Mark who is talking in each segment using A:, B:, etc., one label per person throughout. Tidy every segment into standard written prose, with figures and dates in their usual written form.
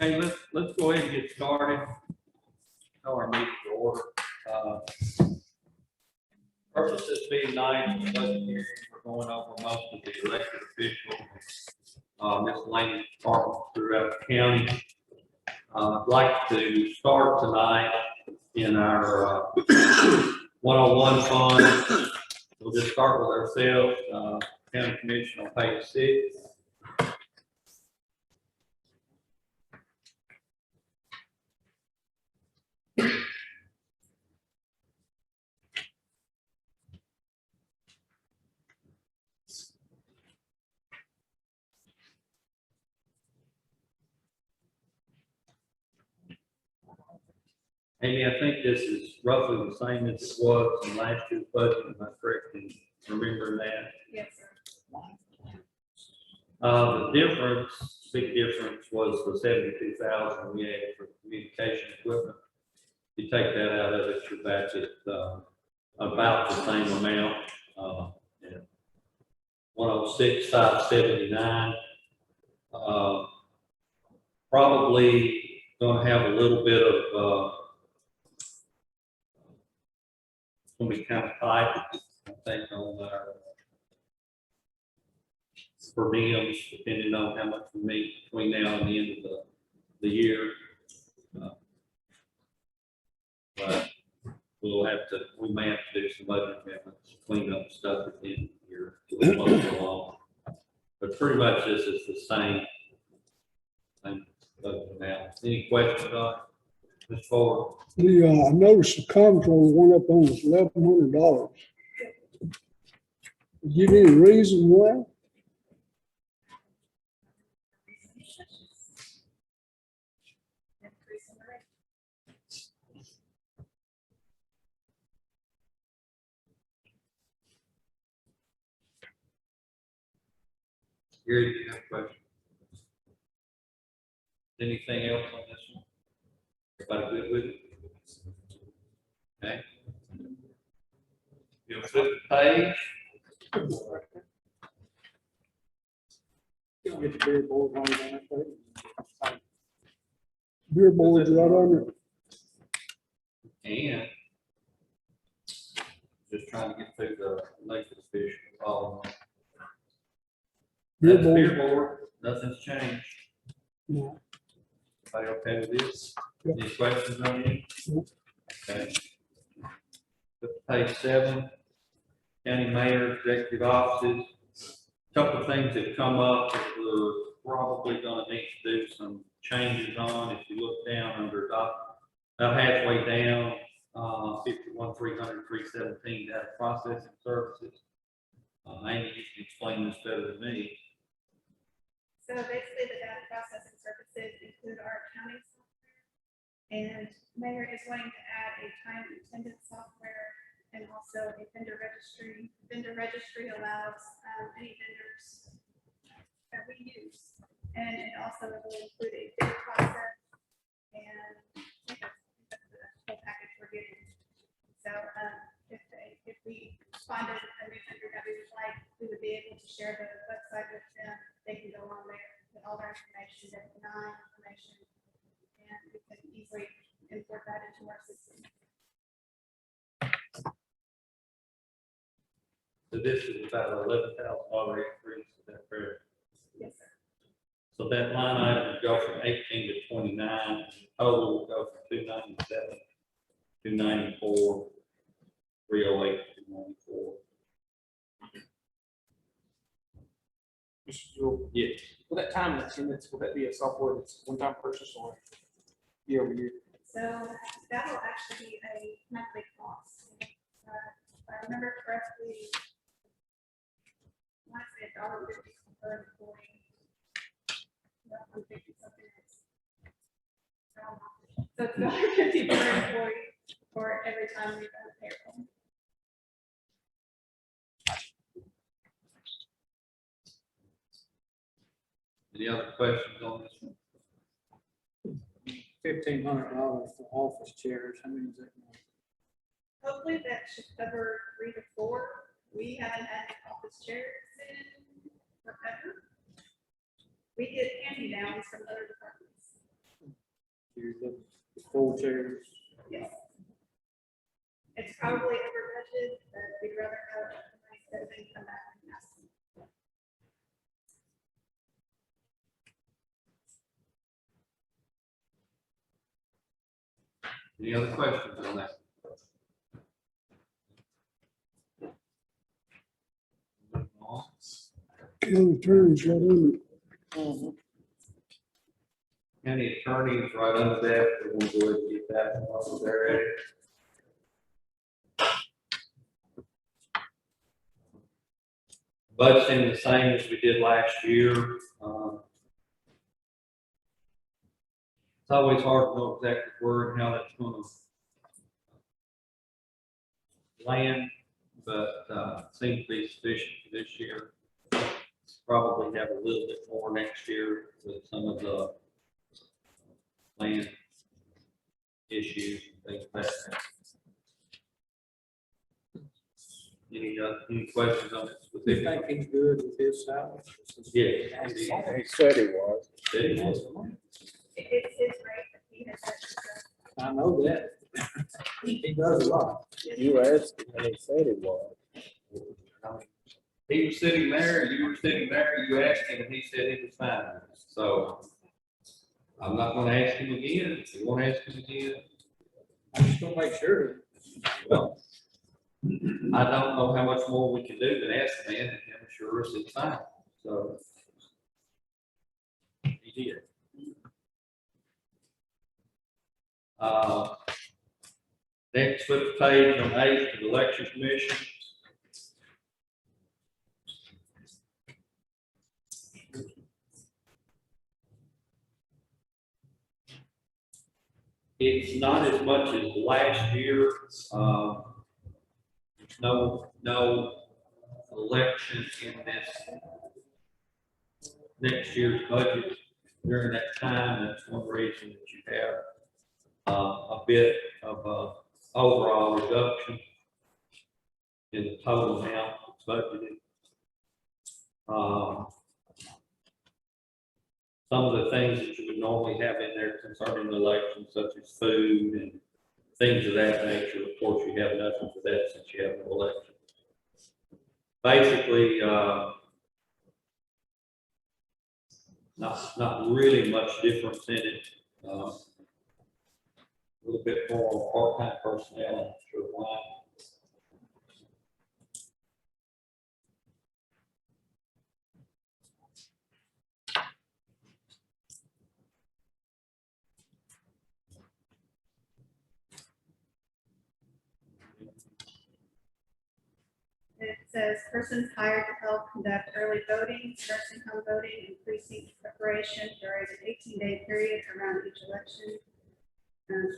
A: Okay, let's go ahead and get started. Call our meeting to order. Purpose of this meeting tonight is budget hearing. We're going over most of the elected official miscellaneous departments throughout the county. I'd like to start tonight in our 101 fund. We'll just start with ourselves, County Commission on page 6. Amy, I think this is roughly the same as it was in last year's budget. Am I correct in remembering that?
B: Yes, sir.
A: The difference, big difference, was the 72,000 we had for communication equipment. You take that out of it, you're back at about the same amount. 106,579. Probably going to have a little bit of going to be kind of tight, I think, on our per diems, depending on how much we meet between now and the end of the year. But we'll have to, we may have to do some budget amendments, clean up stuff at the end of the year to close along. But pretty much this is the same budget amount. Any questions on it? Mr. Ford?
C: I noticed the comptroller went up on us $1,100. Give any reason why?
A: Gary, do you have a question? Anything else on this one? Everybody good with it? Okay. You'll flip the page.
C: Get the beer board on that page. Beer board's right under it.
A: And just trying to get through the elected official column.
C: Beer
A: That's the beer
C: board.
A: board, nothing's changed.
C: No.
A: Everybody okay with this?
C: Yep.
A: Any questions on it?
C: Nope.
A: Okay. Flip to page 7, county mayor, executive offices. Couple of things that come up that we're probably gonna need to do some changes on. If you look down under about halfway down, 51,300,317 data processing services. Amy, you can explain this better than me.
B: So basically, the data processing services include our accounting software, and Mayor is wanting to add a time and attendance software and also a vendor registry. Vendor registry allows any vendors that we use, and it also will include a bid process, and I think that's the whole package we're getting. So if we find a new vendor that we would like, we would be able to share the website with them. They can go on there with all their information, their information, and we can easily import that into our system.
A: So this is about $11,000 increase, is that correct?
B: Yes, sir.
A: So that line item would go from 18 to 29, total will go from 297, 294, 308, 294.
D: Mr. Jewell,
A: Yes.
D: will that time and attendance, will that be a software that's one-time purchase or year over year?
B: So that will actually be a monthly cost. If I remember correctly, I want to say $1.50 per employee. $1.50 something else. So it's $1.50 per employee. for every time we run payroll.
A: Any other questions on this one?
C: $1,500 for office chairs, how many is that?
B: Hopefully that should cover 3 to 4. We haven't had office chairs in forever. We get hand-me-downs from other departments.
C: Chairs, the full chairs?
B: Yes. It's probably over budget, but we'd rather have a nice set than come back and ask.
A: Any other questions on that? Moving on.
C: County attorney's right in it.
A: County attorney is right under that, we're going to go ahead and get that one over there. Budgeting the same as we did last year. It's always hard to know exactly where and how that's going to land, but seems to be sufficient for this year. Probably have a little bit more next year with some of the land issues and things like that. Any questions on it?
C: Do you think he's good with his salary?
A: Yes.
E: He said he was.
B: It's his rate that he has set.
C: I know that. He does a lot.
E: You asked him and he said he was.
A: He was sitting there, you were sitting there, you asked him, and he said he was fine. So I'm not gonna ask him again. If you wanna ask him again,
C: I'm just gonna make sure.
A: well, I don't know how much more we can do than ask the man and him assure us it's fine. So he did. Next, flip the page on 8 to the election commission. It's not as much as last year. No election in this next year's budget during that time. That's one reason that you have a bit of overall reduction in the total amount that's budgeted. Some of the things that you would normally have in there concerning the election, such as food and things of that nature, of course, you have nothing for that since you have no election. Basically, not really much difference in it. A little bit more part-time personnel, I'm not sure why.
B: It says persons hired to help conduct early voting, nursing home voting, and precinct preparation during an 18-day period around each election.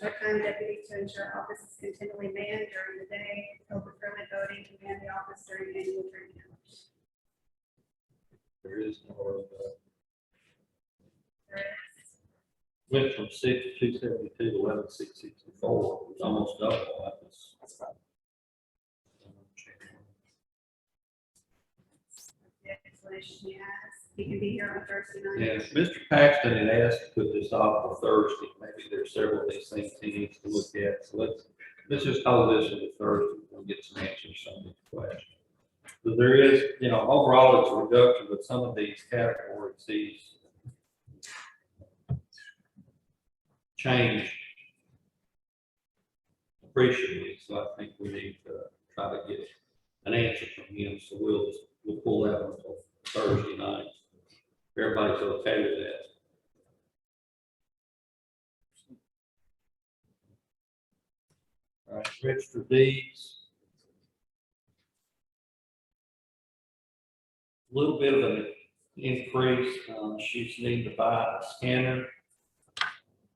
B: Part-time deputies to ensure office is continually manned during the day, help with early voting, and man the office during annual turning hours.
A: There is more.
B: There is
A: Went from 6,272 to 11,664, which almost double. That was.
B: the explanation he has. He can be here on Thursday night.
A: Yeah, Mr. Paxton had asked to put this off for Thursday. Maybe there's several of these things he needs to look at. So let's just hold this until Thursday. We'll get some answers to some of these questions. So there is, overall it's a reduction, but some of these categories, these changed appreciably. So I think we need to try to get an answer from him. So we'll pull that one until Thursday night. Everybody's okay with that. All right, register deeds. A little bit of an increase. She's needing to buy a scanner,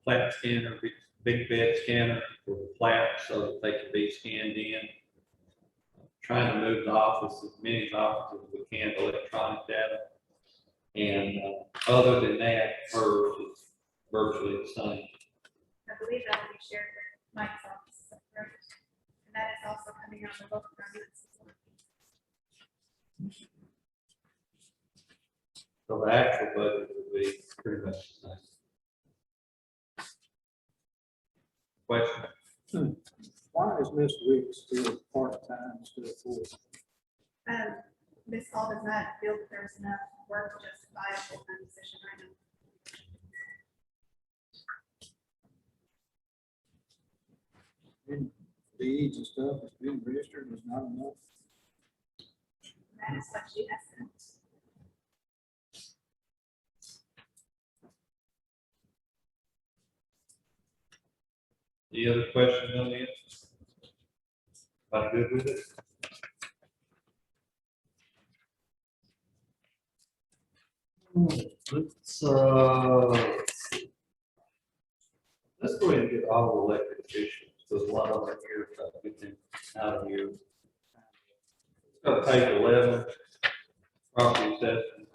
A: flat scanner, big bed scanner for the plat so that they can be scanned in. Trying to move the office, as many offices as we can, to electronic data. And other than that, hers is virtually the same.
B: I believe that will be shared with Mike's office, right? And that is also coming out of the local government support.
A: So the actual budget will be pretty much the same. Question?
C: Why is Miss Weeks still part-time, still full?
B: This all does not feel that there's enough work to justify a full-time position right now.
C: And deeds and stuff that's been registered is not enough.
B: And that is what she has sent.
A: Any other questions on this? Everybody good with it? Let's go ahead and get all the elected officials, because a lot of them are here, so get them out of here. Let's go to page 11, property assessment.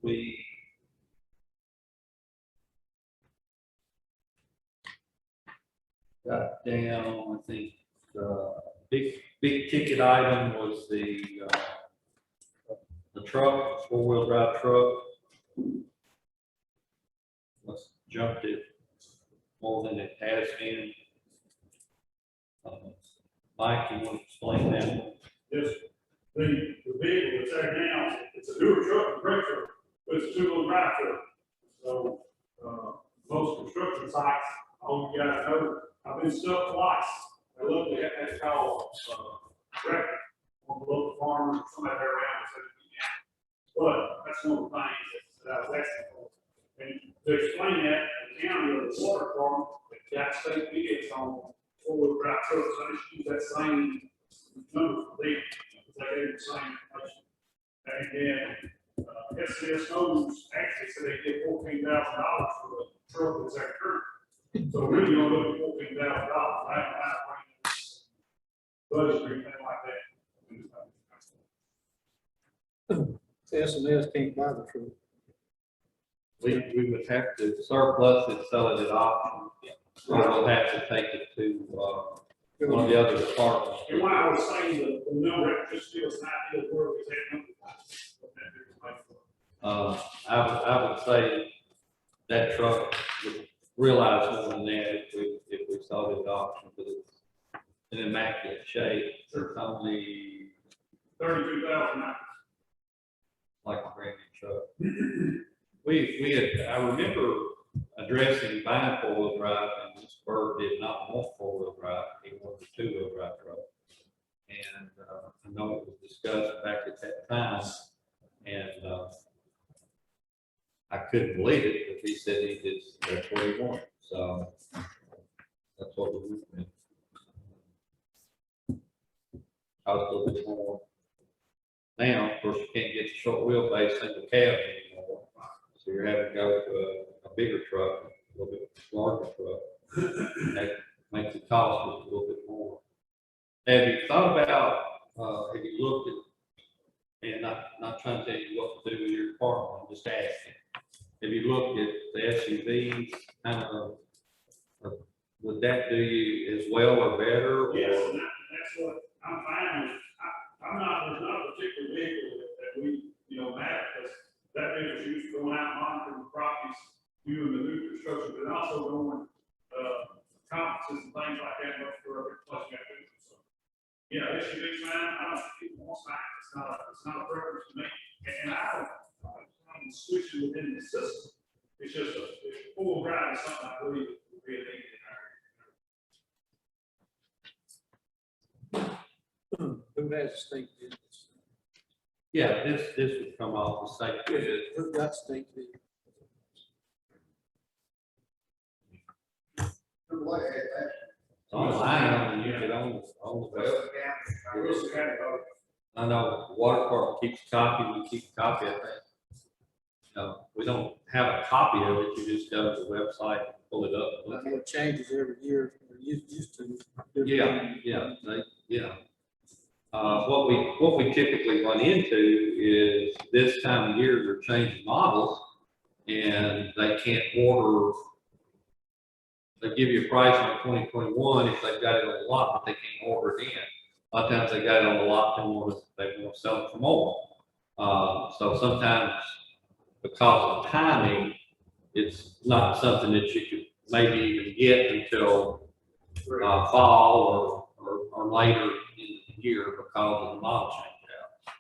A: We got down, I think, big ticket item was the truck, four-wheel drive truck. Let's jump it more than it has been. Mike, you want to explain that one?
F: Yes, the vehicle that's there now, it's a newer truck, a great truck, but it's a two-wheel drive truck. So, most construction sites, all you guys know, I've been stuck twice. I love to have that call, record on the local farmer, somebody there around and said, yeah. But that's one of the things that I was asking for. And to explain that, the county or the water department, they got state bids on four-wheel drive trucks, I just use that same number for them, because they gave the same information. And then, SCSOs actually said they get $14,000 for the truck that's at current. So really, you're gonna look at $14,000, I don't budget or anything like that.
C: S&S can't buy the truck.
A: We would have to surplus it, sell it at auction, or we'll have to take it to one of the other departments.
F: And why I was saying the number, it just gives an idea of where we at.
A: I would say that truck would realize more than that if we sold it at auction, but it's in immaculate shape. It's only
F: 32,000.
A: like a brand new truck. I remember addressing buying four-wheel drive, and this bird did not want four-wheel drive, he wanted a two-wheel drive truck. And I know it was discussed back at that time, and I couldn't believe it, but he said that's what he wanted, so that's what we went with. I was a little bit more. Now, of course, you can't get the short wheelbase single cab anymore, so you're having to go to a bigger truck, a little bit larger truck. That makes the cost a little bit more. Have you thought about, have you looked at, and not trying to tell you what to do with your department, I'm just asking. Have you looked at the SUVs, kind of, would that do you as well or better? Or?
F: Yes, and that's what I'm finding. There's not a particular vehicle that we, matter, because that vehicle's used for going out monitoring the properties, doing the new construction, but also going, conferences and things like that, much for every place you got to do. So, yeah, SUV's fine. I don't think people want sign. It's not a preference to me. And I'm switching within the system. It's just a full drive is something I believe would be a need in our.
C: Who has state business?
A: Yeah, this would come off the state bid.
C: Who got state business?
A: It's online, and you get on the web.
F: Wilson County,
A: I know the water department keeps a copy, we keep a copy, I think. We don't have a copy of it, you just go to the website, and pull it up. and
C: I
A: look
C: know
A: at
C: it changes every year, or used to.
A: it. Yeah. What we typically run into is this time of year, they're changing models, and they can't order. They give you a price on 2021 if they've got it on the lot, but they can't order it in. A lot of times they got it on the lot, they want to sell it for more. So sometimes because of timing, it's not something that you could maybe even get until fall or later in the year because of the model change out.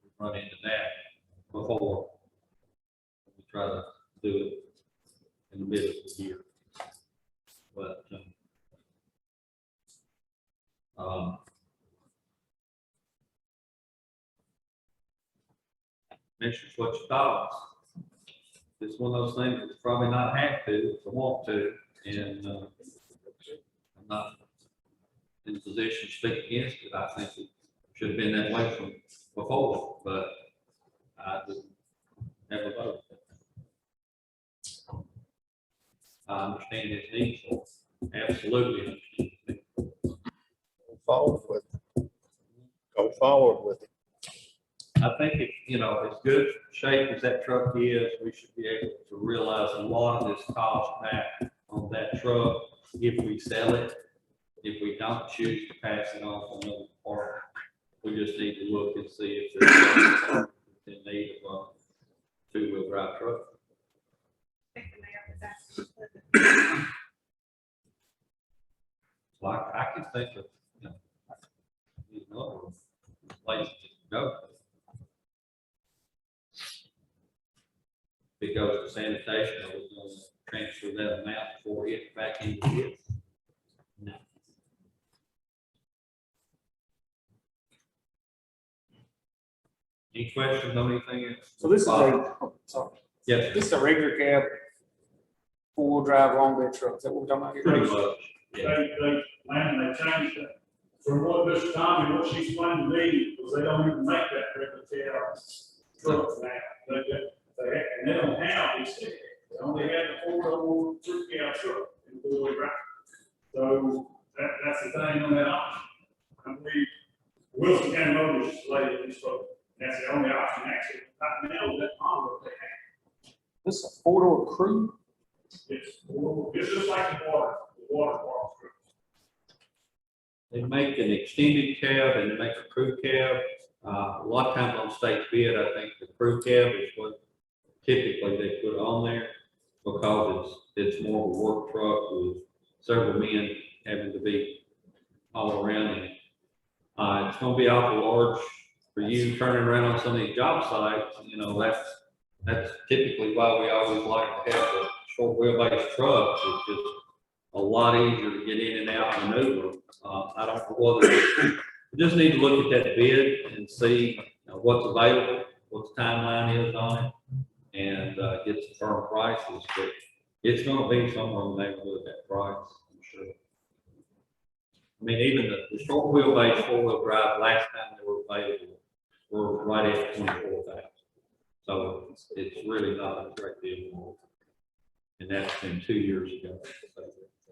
A: We run into that before we try to do it in the middle of the year. But Commissioners, what your thoughts? It's one of those things that's probably not have to, it's a want to, and I'm not in a position to speak against it. I think it should have been that way from before, but I didn't have a vote. I understand its needs, absolutely understand.
E: Go forward with it. Go forward with it.
A: I think if, as good shape as that truck is, we should be able to realize a lot of this cost back on that truck if we sell it. If we don't choose to pass it on to another part, we just need to look and see if there's in need of a two-wheel drive truck.
B: I think the mayor was asking to put it.
A: Like, I can think of, another place to go. If it goes to sanitation, I was going to transfer that amount before it back into it. No. Any questions on anything else?
D: So this is sorry,
A: Yes,
D: this is a regular cab, four-wheel drive long bed truck. Is that what we're talking about here?
A: pretty much.
F: They,
A: Yeah.
F: they changed it. From what Mr. Tommy, what she explained to me, was they don't even make that regular cab trucks now. And they don't have these things. They only have the four-door three cab truck in four-wheel drive. So that's the thing on that option. I believe Wilson County Motors is later this spoke. That's the only option actually. Right now, that model they have.
D: This is a four-door crew.
F: It's just like the water park.
A: They make an extended cab and they make a crew cab. A lot of times on state bid, I think the crew cab is what typically they put on there because it's more of a work truck with several men having to be all around it. It's going to be awful large for you turning around on some of these job sites. That's typically why we always like to have the short wheelbase trucks. It's just a lot easier to get in and out and maneuver. I don't know whether we just need to look at that bid and see what's available, what the timeline is on it, and get some firm prices. But it's going to be somewhere in the neighborhood of that price, I'm sure. I mean, even the short wheelbase four-wheel drive last time they were available were right at 24,000. So it's really not a great deal more. And that's been 2 years ago. So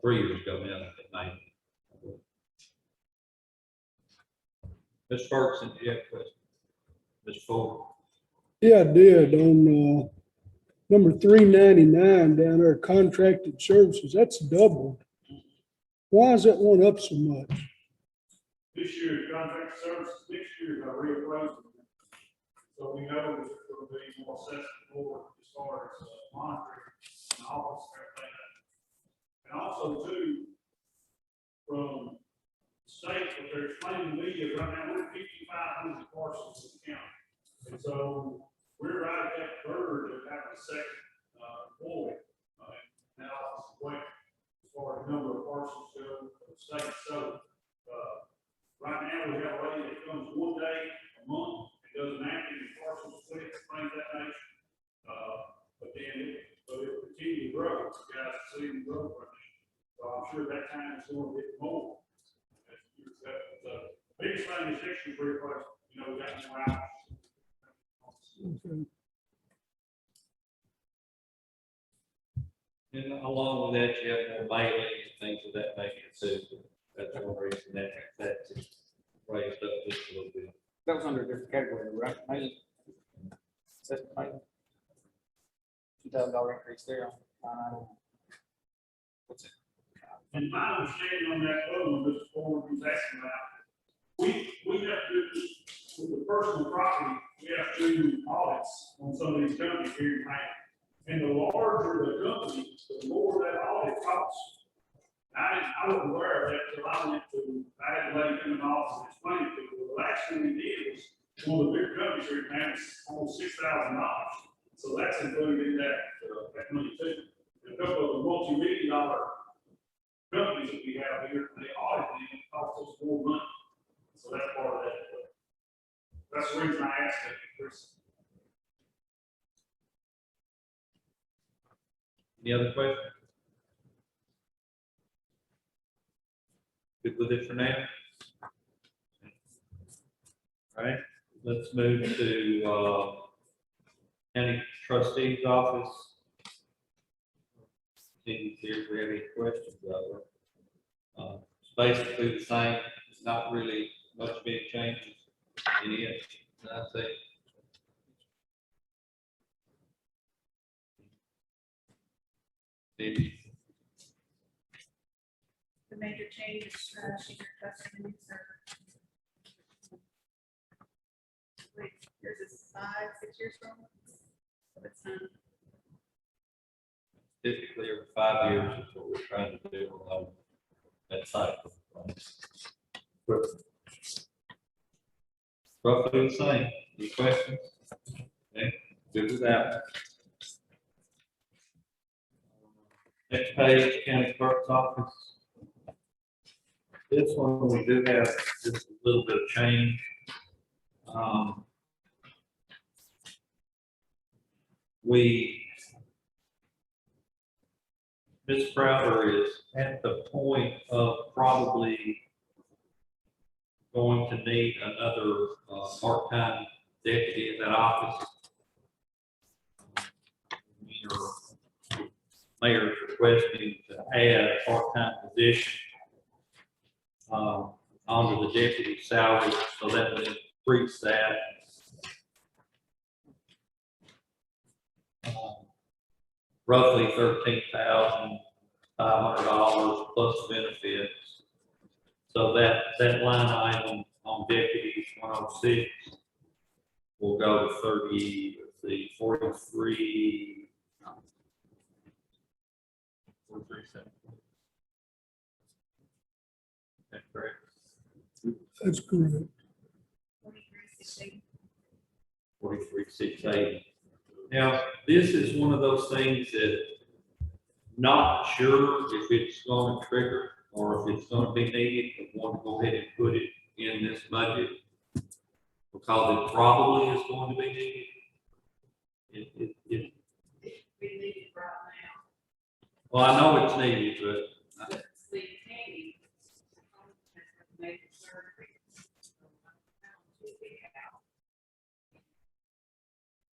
A: 3 years ago now, I think, 90. Ms. Ferguson, do you have a question? Ms. Ford?
C: Yeah, I did on, number 399 down there, contracted services, that's doubled. Why is that one up so much?
F: This year's contract services, next year, I reappraised them. So we know that it's going to be more accessible as far as monitoring and office and everything. And also too, from the state, what they're explaining to me is right now, we're 5,500 parcels in the county. And so we're right at that verge of having a second employee. Now, as far as the number of parcels go for the state. So, right now, we have a lady that comes one day a month and does an active and parcel split, things that nature. But then it will continue to grow. You guys see it grow right now. So I'm sure that time is going to get more. The big miscellaneous section for your question, you know, we got more out.
C: Okay.
A: And along with that, you have more mailing and things of that nature too. That's one reason that's raised up just a little bit.
D: That was under a different category, right? Maybe. $2,000 increase there on line item. What's it?
F: And my understanding on that other one, Mr. Ford was asking about, we have to, with the personal property, we have to do audits on some of these companies here in town. And the larger the company, the more that audit costs. I wasn't aware of that until I went to, I had to lay in an office and explain it to them. The last thing we did was, one of the big companies here in town is almost $6,000. So that's included in that money too. And a couple of the multi-million-dollar companies that we have here, they audit them, it costs us more money. So that's part of that. That's the reason I asked that, Chris.
A: Any other questions? Good with it for now? All right, let's move to, county trustee's office. See if we have any questions of it. It's basically the same, it's not really much big changes in it, I think. Maybe.
B: The major change is, she's requesting a new server. Wait, yours is 5, 6 years from? So it's,
A: Typically every 5 years is what we're trying to do on that cycle. Roughly the same. Any questions? Okay, good with that. Next page, county clerk's office. This one, we do have just a little bit of change. Ms. Crowder is at the point of probably going to need another part-time deputy in that office. Mayor is requesting to add a part-time position onto the deputy salary, so that would increase that. Roughly $13,500 plus benefits. So that line item on deputies 106 will go to 43. 43.7. That's correct.
C: That's correct.
B: 43,
A: 43,680. Now, this is one of those things that not sure if it's going to trigger or if it's going to be needed, but want to go ahead and put it in this budget because it probably is going to be needed.
B: we need it right now.
A: Well, I know it's needed, but
B: But Sleep Candy, major surgery.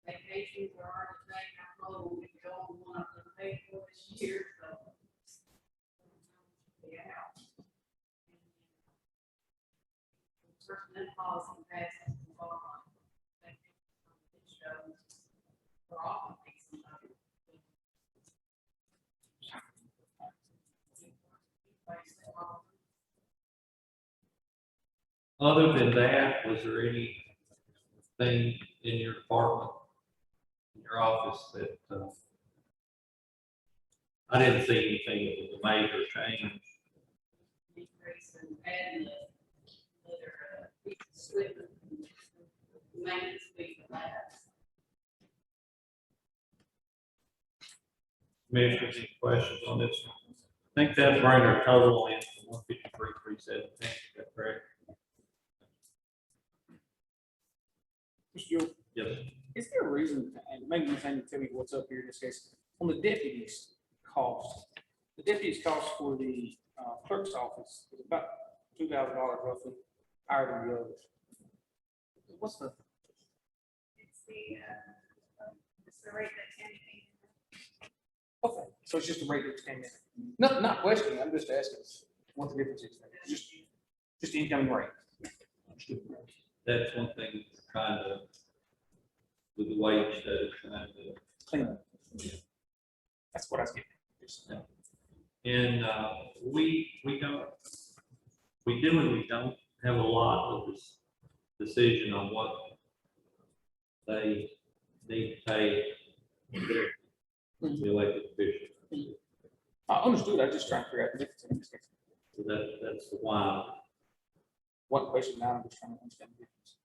B: Vacations are already taken, I'm hoping we go on one of them paid for this year, so. Yeah. Personnel policy passes the law. It shows for all of these.
A: other than that, was there anything in your department, in your office that I didn't see anything that was a major change?
B: Increase in admin, whether split the maintenance fee for that.
A: Commissioners, any questions on this one? I think that'll bring our total in to 153,317. Is that correct?
D: Mr. Yule,
A: Yes.
D: is there a reason, and maybe you can tell me what's up here in this case, on the deputies cost? The deputies cost for the clerk's office is about $2,000 roughly. higher than the others. What's the,
B: It's the rate that Tammy came
D: okay, so it's just the rate that came in. No, not questioning, I'm just asking what the difference is. Just the incoming rate.
A: That's one thing we're trying to, with the wage study, trying to.
D: Clean up. That's what I was getting. Just,
A: And we don't, we do and we don't have a lot of this decision on what they need to pay the elected officials.
D: I understood, I just trying to figure out the difference in this case.
A: So that's the why.
D: One question now, I'm just trying to understand the difference.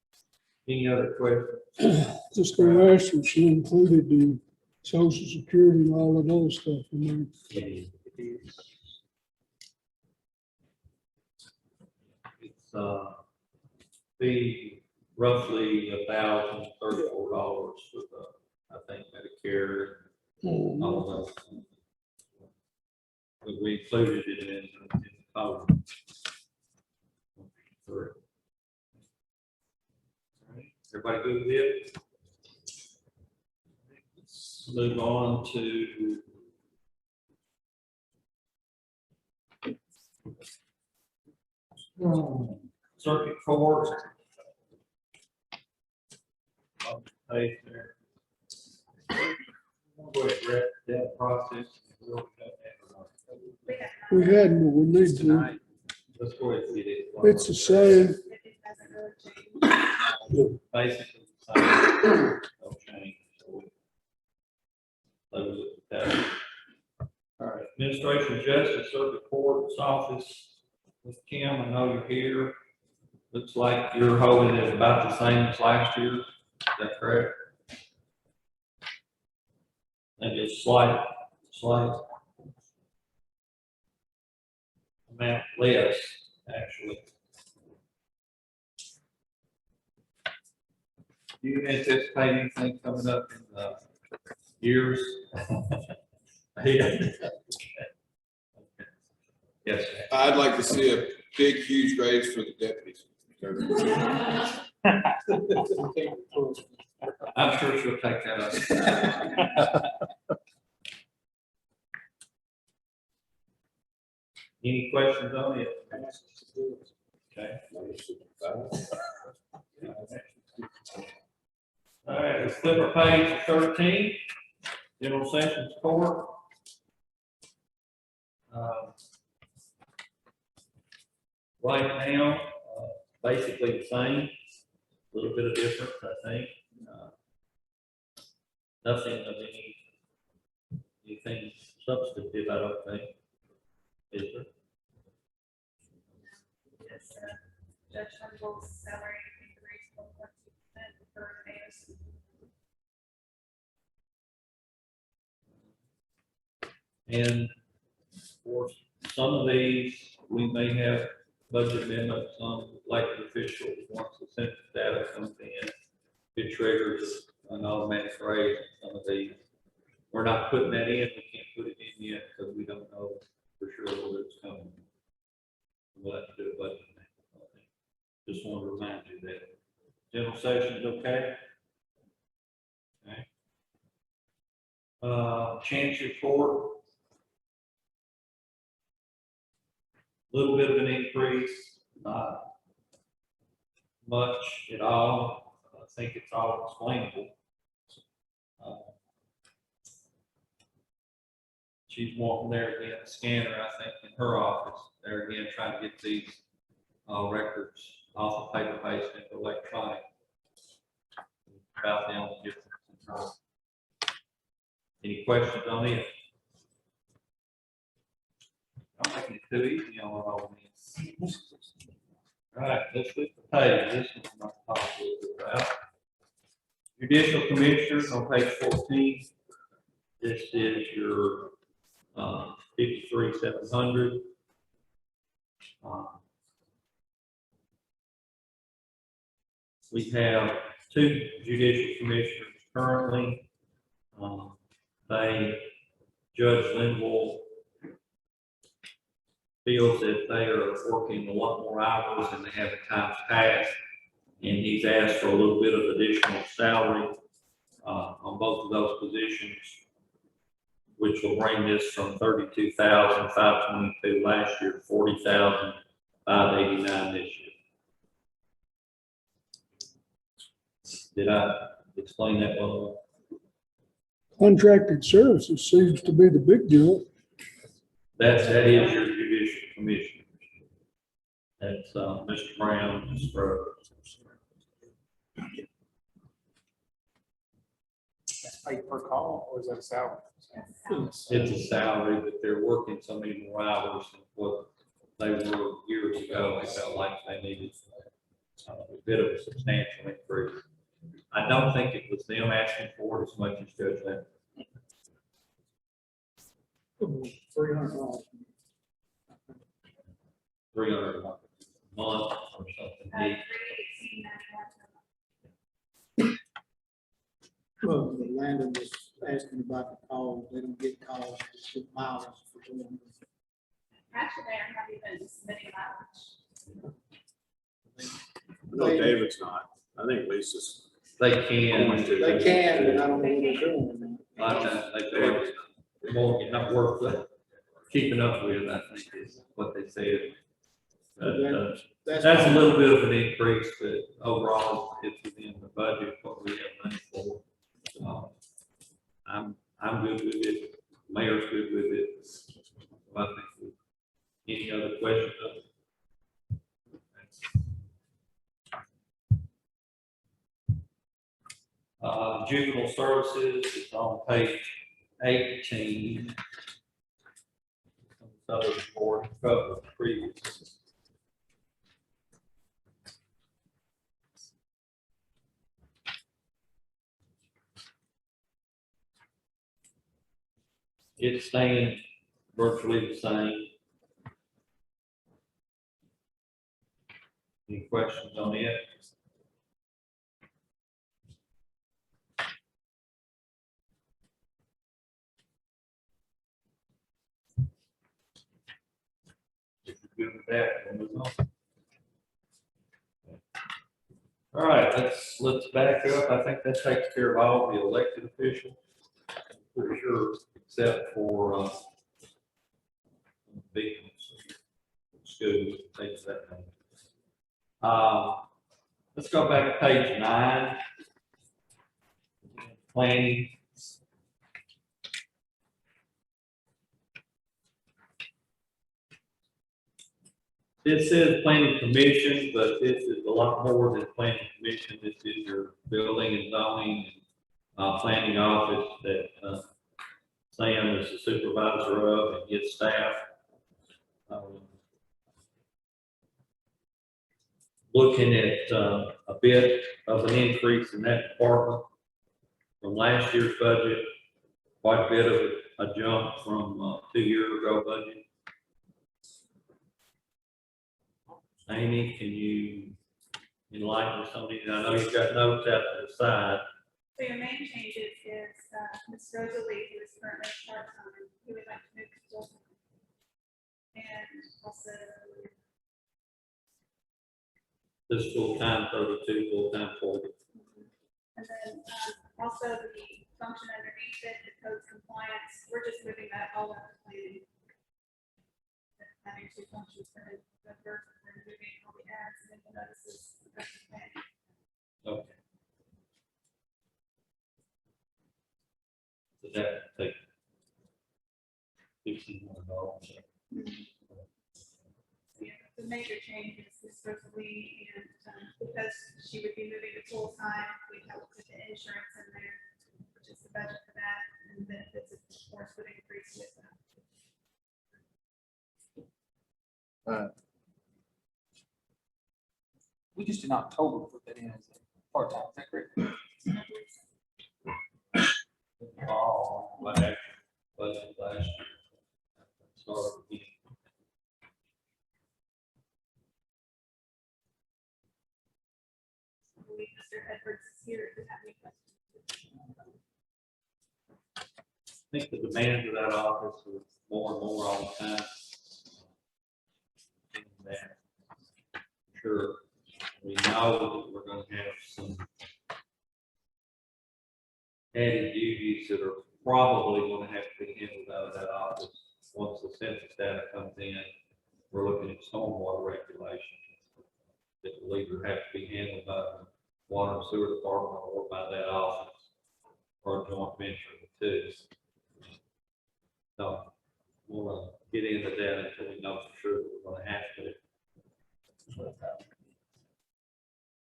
A: Any other questions?
C: Just gonna ask if she included the social security and all of those stuff in there.
D: It is.
A: It's be roughly $1,034 for the, I think, Medicare, all of those. But we included it in the total. Correct. All right, everybody good with it? Let's move on to circuit court. Hey, there. Go ahead, Brett, that process.
C: We hadn't, but we need to.
A: Tonight. Let's go ahead and get it.
C: It's the same.
B: It hasn't really changed.
A: Basically, the same. No change. So we close it with that. All right, Administration of Justice, Circuit Court's office with Kim. I know you're here. Looks like you're holding it about the same as last year. Is that correct? Maybe a slight amount less, actually. Do you anticipate anything coming up in the years? Yeah. Yes, sir.
G: I'd like to see a big, huge raise for the deputies.
A: I'm sure she'll take that up. Any questions on it? Okay. All right, let's flip our page to 13, General Sessions Court. Right now, basically the same, a little bit of difference, I think. Nothing of anything substantive, I don't think. Is there?
B: Just, Judge Humble's salary increase of 1% for mayors.
A: And for some of these, we may have budget amendments on elected officials once the census data comes in. It triggers an automatic raise on some of these. We're not putting that in, we can't put it in yet because we don't know for sure whether it's coming. We'll have to do a budget amendment. Just want to remind you that. General session is okay? Okay. Chancery Court. Little bit of an increase, not much at all. I think it's all explainable. She's wanting there again, a scanner, I think, in her office. There again, trying to get these records off of paper based into electronic. About the only difference. Any questions on it? I'm making it too easy on all these. All right, let's flip the page. This is what I'm talking about. Judicial Commissioners on page 14. This is your 53,700. We have 2 judicial commissioners currently. Judge Linville feels that they are working a lot more hours than they have in times past. And he's asked for a little bit of additional salary, on both of those positions, which will bring this from 32,522 last year to 40,589 this year. Did I explain that well?
C: Contracted services seems to be the big deal.
A: That is your judicial commission. That's, Mr. Brown, Ms. Brooks.
D: That's paid per call, or is that a salary?
A: It's a salary, but they're working so many more hours than what they were years ago. They felt like they needed a bit of a substantial increase. I don't think it was them asking for it as much as Judge Lynn.
C: $300.
A: 300 a month or something. He-
B: 318.91.
H: Well, the landlord was asking about the calls, they don't get calls, it's just miles for doing this.
B: Actually, they are not even submitting mileage.
E: No, David's not. I think Lisa's.
A: They can.
H: They can, but I don't know what they're doing.
A: A lot of times they feel like it's more, not worth keeping up with, I think is what they said. But, that's a little bit of an increase, but overall, it's within the budget, what we have money for. I'm good with it, mayor's good with it. I think, any other questions? Juvenile Services is on page 18. Other report, cover previous. It's staying virtually the same. Any questions on it? If you're good with that, we'll move on. All right, let's back up. I think that takes care of all the elected officials. Pretty sure, except for big schools, things like that. Let's go back to page 9. Planning. It says planning commission, but this is a lot more than planning commission. This is your building and zoning, planning office that, Sam is the supervisor of and his staff. Looking at, a bit of an increase in that department from last year's budget, quite a bit of a jump from, 2 years ago budget. Amy, can you enlighten us on these? I know you've got notes out to the side.
B: So your main changes is, Ms. Rosalie, who is currently part-time, who would like to move to full-time. And also,
A: This full-time 32, full-time 40.
B: and then, also the function underneath it, the codes compliance, we're just moving that all up to planning. Having 2 functions for the first, we're moving all the ads and the notices. That's the planning.
A: Okay. So that take $1,500.
B: Yeah, the major change is Ms. Rosalie, and because she would be moving to full-time, we have to put the insurance in there, which is the budget for that, and benefits, of course, would increase with that.
D: We just in October put that in as a part-time, is that correct?
A: Oh, what actually budget last year. Start again.
B: I believe Mr. Edwards is here to have any questions.
A: I think the demands of that office are more and more all the time. sure. We know that we're gonna have some added duties that are probably gonna have to be handled out of that office. Once the census data comes in, we're looking at stormwater regulations that will either have to be handled by the water and sewer department or by that office, or a joint venture of the two. So we'll get into that until we know for sure that we're gonna have to.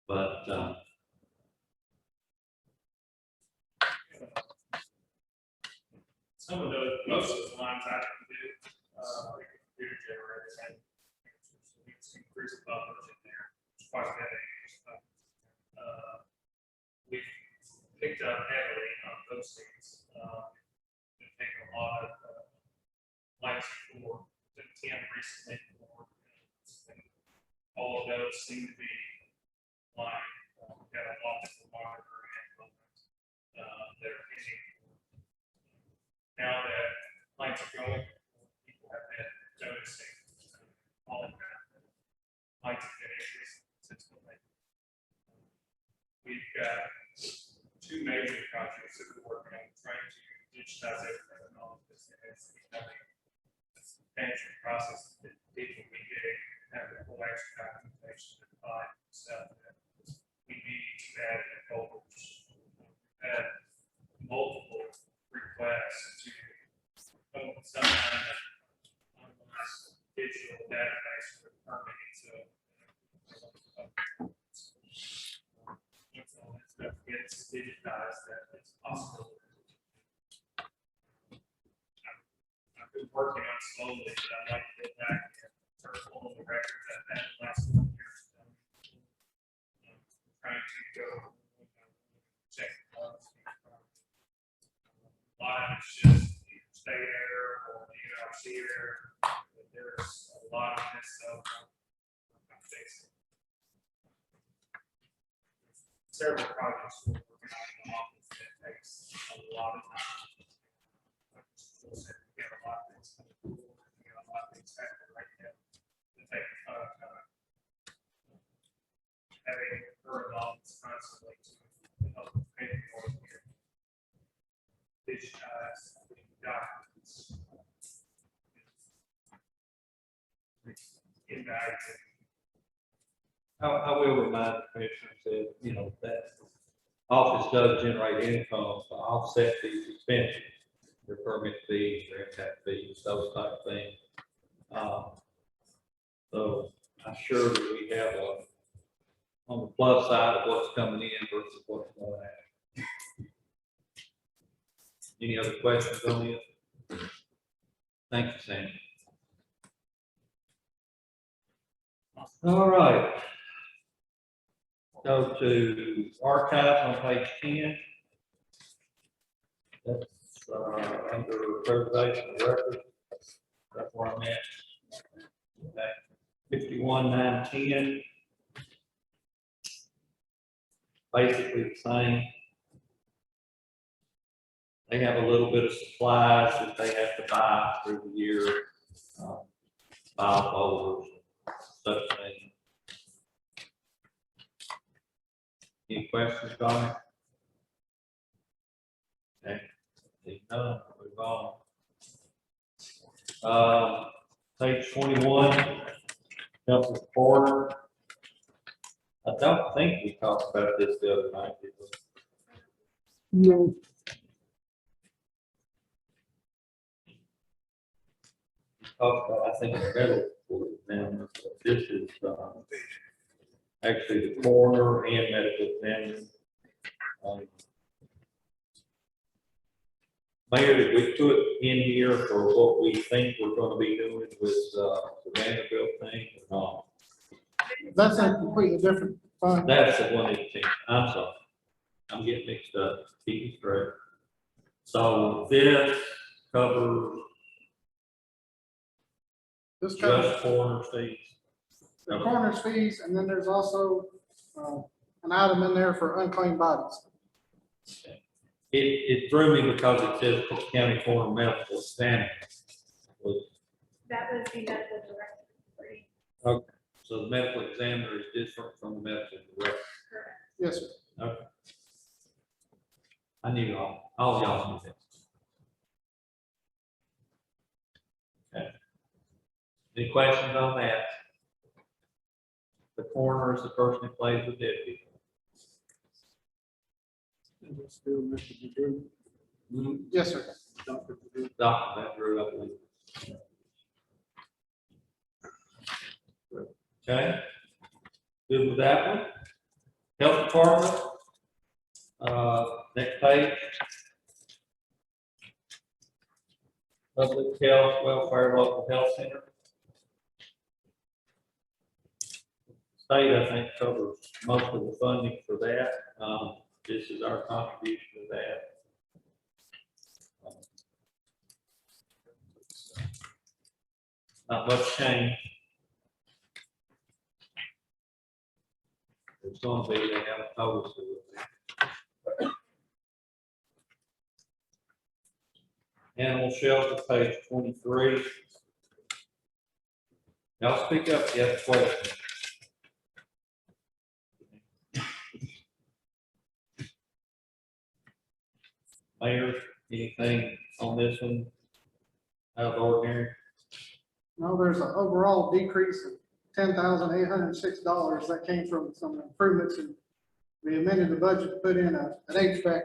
A: But,
F: Some of the, most of the lines I can do, like computer generated, and it's increased above in there, it's quite heavy. We've picked up heavily on those things. We've taken a lot of, lights for the 10 recently for, and all of those seem to be line. We've got a lot of monitor and, that are hitting. Now that lights are going, people have been noticing all of that. Lights have been increasing consistently. We've got two major projects that we're working on, trying to digitize everything in all of this. And it's becoming a substantial process that people we get have a whole extra documentation to find stuff that we need to add in folders. We've had multiple requests to open some kind of online digital database for permitting, so once all that stuff gets digitized, that it's possible. I've been working on slowly, but I'd like to go back and start pulling the records I've had the last 4 years. Trying to go check the logs. A lot of it's just either state error or URC error, but there's a lot of this stuff I'm fixing. Several projects we're working on in the office that takes a lot of time. Like Phil said, we got a lot of things coming forward, we got a lot of things happening right now that take a ton of time. Having her involved constantly to help pay for it here. Digitize documents. Invaluable.
A: I will remind the commissioners that, you know, that office does generate income to offset these expenses, your permit fees, your impact fees, those type of things. So I'm sure that we have on the plus side of what's coming in versus what's going out. Any other questions on this? Thank you, Sam. All right. Go to archives on page 10. That's under preservation of records. That's where I'm at. Okay. 51,910. Basically the same. They have a little bit of supplies that they have to buy through the year, file folders, such things. Any questions, comments? Okay, see none, move on. Page 21, Jumping Forward. I don't think we talked about this the other night, did we?
C: No,
A: Talked about, I think, the middle examiner, but this is, actually the coroner and medical examiner. Mayor, did we put in here for what we think we're gonna be doing with, the Vanderbilt thing or
H: That's a completely different
A: not?
H: fund.
A: That's the 118, I'm sorry, I'm getting mixed up, keep me straight. So this covers
H: This covers
A: just coroner fees.
H: the coroner's fees, and then there's also an item in there for unclaimed bodies.
A: It threw me because it says Cook County Coroner Medical Examiner.
B: That was the medical director.
A: Okay, So the medical examiner is different from the medical director.
B: Correct.
D: Yes, sir.
A: Okay. I knew all y'all knew that. Okay. Any questions on that? The coroner is the person who plays the deputy.
H: And it's still Mr. Drew,
D: Yes, sir.
H: Dr. Drew.
A: Dr. Matt Drew, I believe. Okay, good with that one. Health Department, next page. Public Health Welfare Local Health Center. State, I think, covers most of the funding for that. This is our contribution to that. Not much change. It's going to be, they haven't told us who it is. Animal Shelter, page 23. Y'all speak up if you have a question. Mayor, anything on this one out of the ordinary?
I: No, there's an overall decrease of $10,806 that came from some improvements, and we amended the budget to put in an HVAC,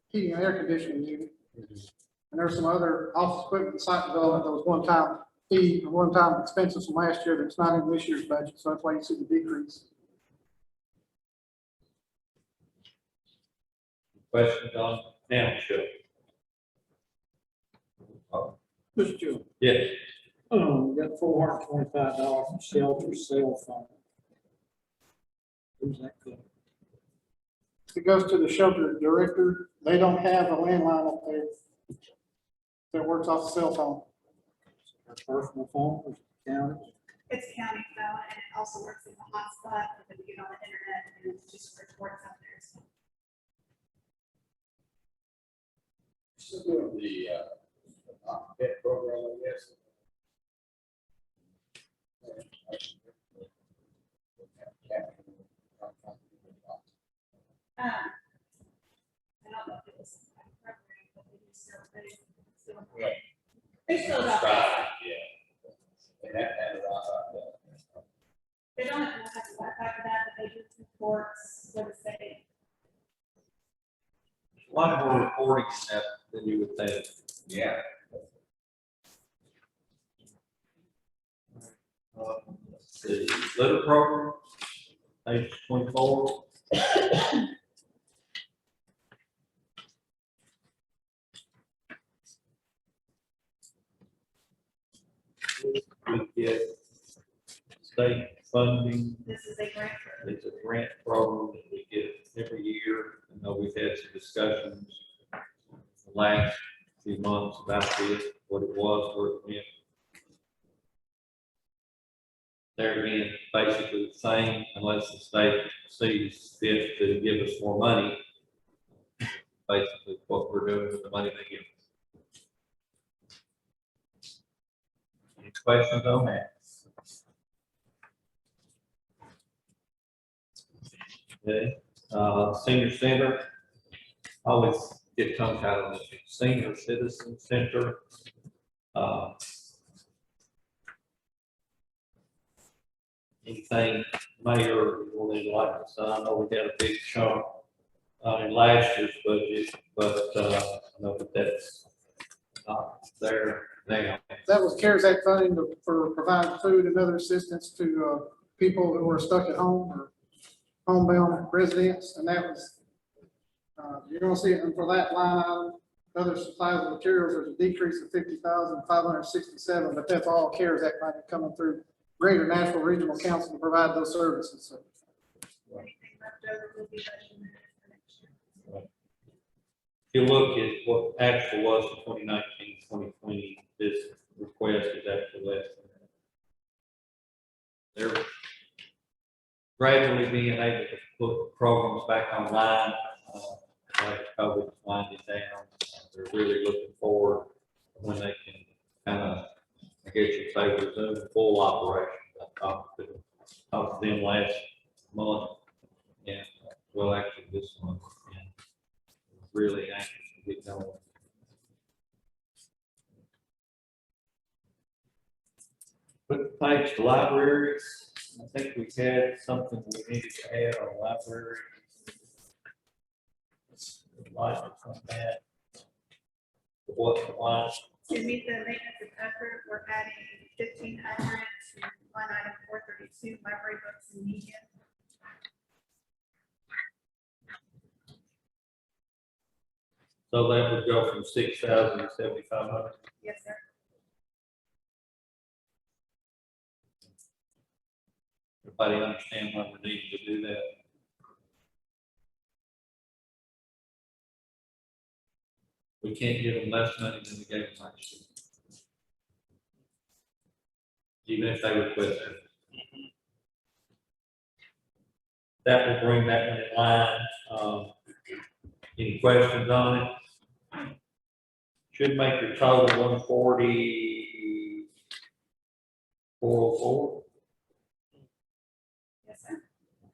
I: heating and air conditioning unit. And there's some other office equipment and site development that was one-time fee, or one-time expenses from last year that's not in this year's budget, so that's why you see the decrease.
A: Questions on Animal Shelter?
H: Mr. Joe,
A: Yes.
H: we got $425 from shelter cell phone. Who's that cover?
I: It goes to the shelter director. They don't have a landline up there that works off the cell phone.
H: Our personal phone, or county?
B: It's county phone, and it also works in the hotspot, and you get on the internet, and it just reports out there. So
E: Still doing the, pet program, I guess.
B: I don't know if it was a program, but they do still,
E: Right.
B: they still got.
E: Right, yeah. And that,
B: They don't have to Wi-Fi for that, but they do reports for the state.
A: A lot more reporting than that than you would think.
E: yeah.
A: Let's see, litter program, page 24. We get state funding.
B: This is a grant for
A: It's a grant program that we get every year. I know we've had some discussions the last few months about this, what it was, where it went. There again, basically the same, unless the state sees fit to give us more money. Basically, what we're doing with the money they give us. Any questions on that? Okay, senior center, I always get tongue tied on this, senior citizen center. Anything, Mayor, you will need like this, I know we had a big chunk in last year's budget, but I know that that's not there now.
I: That was CARES Act funding for providing food and other assistance to people who were stuck at home or homebound residents, and that was, you're gonna see it for that line item. Other supplies and materials, there's a decrease of 50,567, but that's all CARES Act money coming through Greater Nashville Regional Council to provide those services. So
B: anything left over will be budgeted for next year.
A: If you look at what actual was for 2019, 2020, this request is actually less than that. They're gradually being able to put programs back online, like COVID's winding down. They're really looking forward to when they can kind of, I guess you'd say, resume full operation. talked to them last month, and, well, actually this month, and really anxious to get going. Flip the page to libraries. I think we had something we needed to add on library. License on that. What, why?
B: To meet the maintenance of effort, we're adding 1,500 to line item 432, library books and media.
A: So that would go from 6,000 to 7,500.
B: Yes, sir.
A: Everybody understand why we need to do that? We can't give them less money than we gave them last year. Even if they request it. That will bring that one in line. Any questions on it? Should make your total 140, 404.
B: Yes, sir.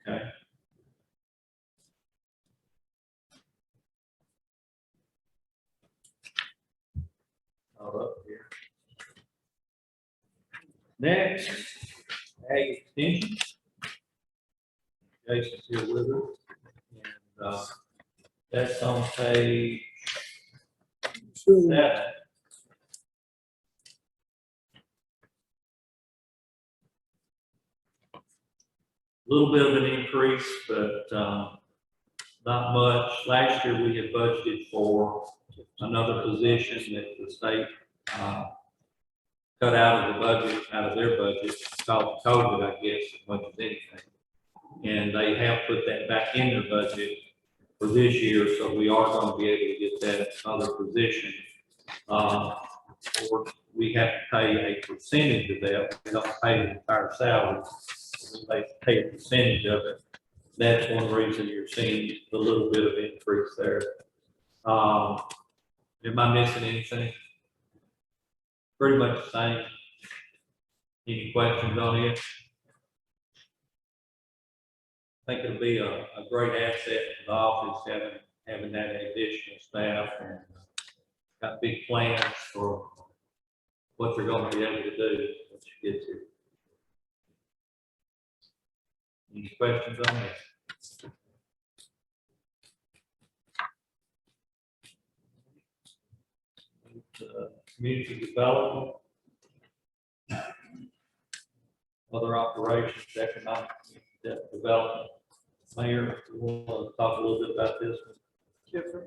A: Okay. All up here. Next, ag extension. Jason's here with us. And, that's on page
C: So
A: 7. Little bit of an increase, but not much. Last year, we had budgeted for another position that the state cut out of the budget, out of their budget, called COVID, I guess, as much as anything. And they have put that back in their budget for this year, so we are going to be able to get that other position. Or we have to pay a percentage of that. We don't pay the entire salary. They pay a percentage of it. That's one reason you're seeing the little bit of increase there. Am I missing anything? Pretty much the same. Any questions on it? I think it'll be a great asset to the office, having that additional staff, and got big plans for what they're going to be able to do once you get to. Any questions on that? Community development, other operations, economic development. Mayor, we want to talk a little bit about this one.
I: Yes, sir.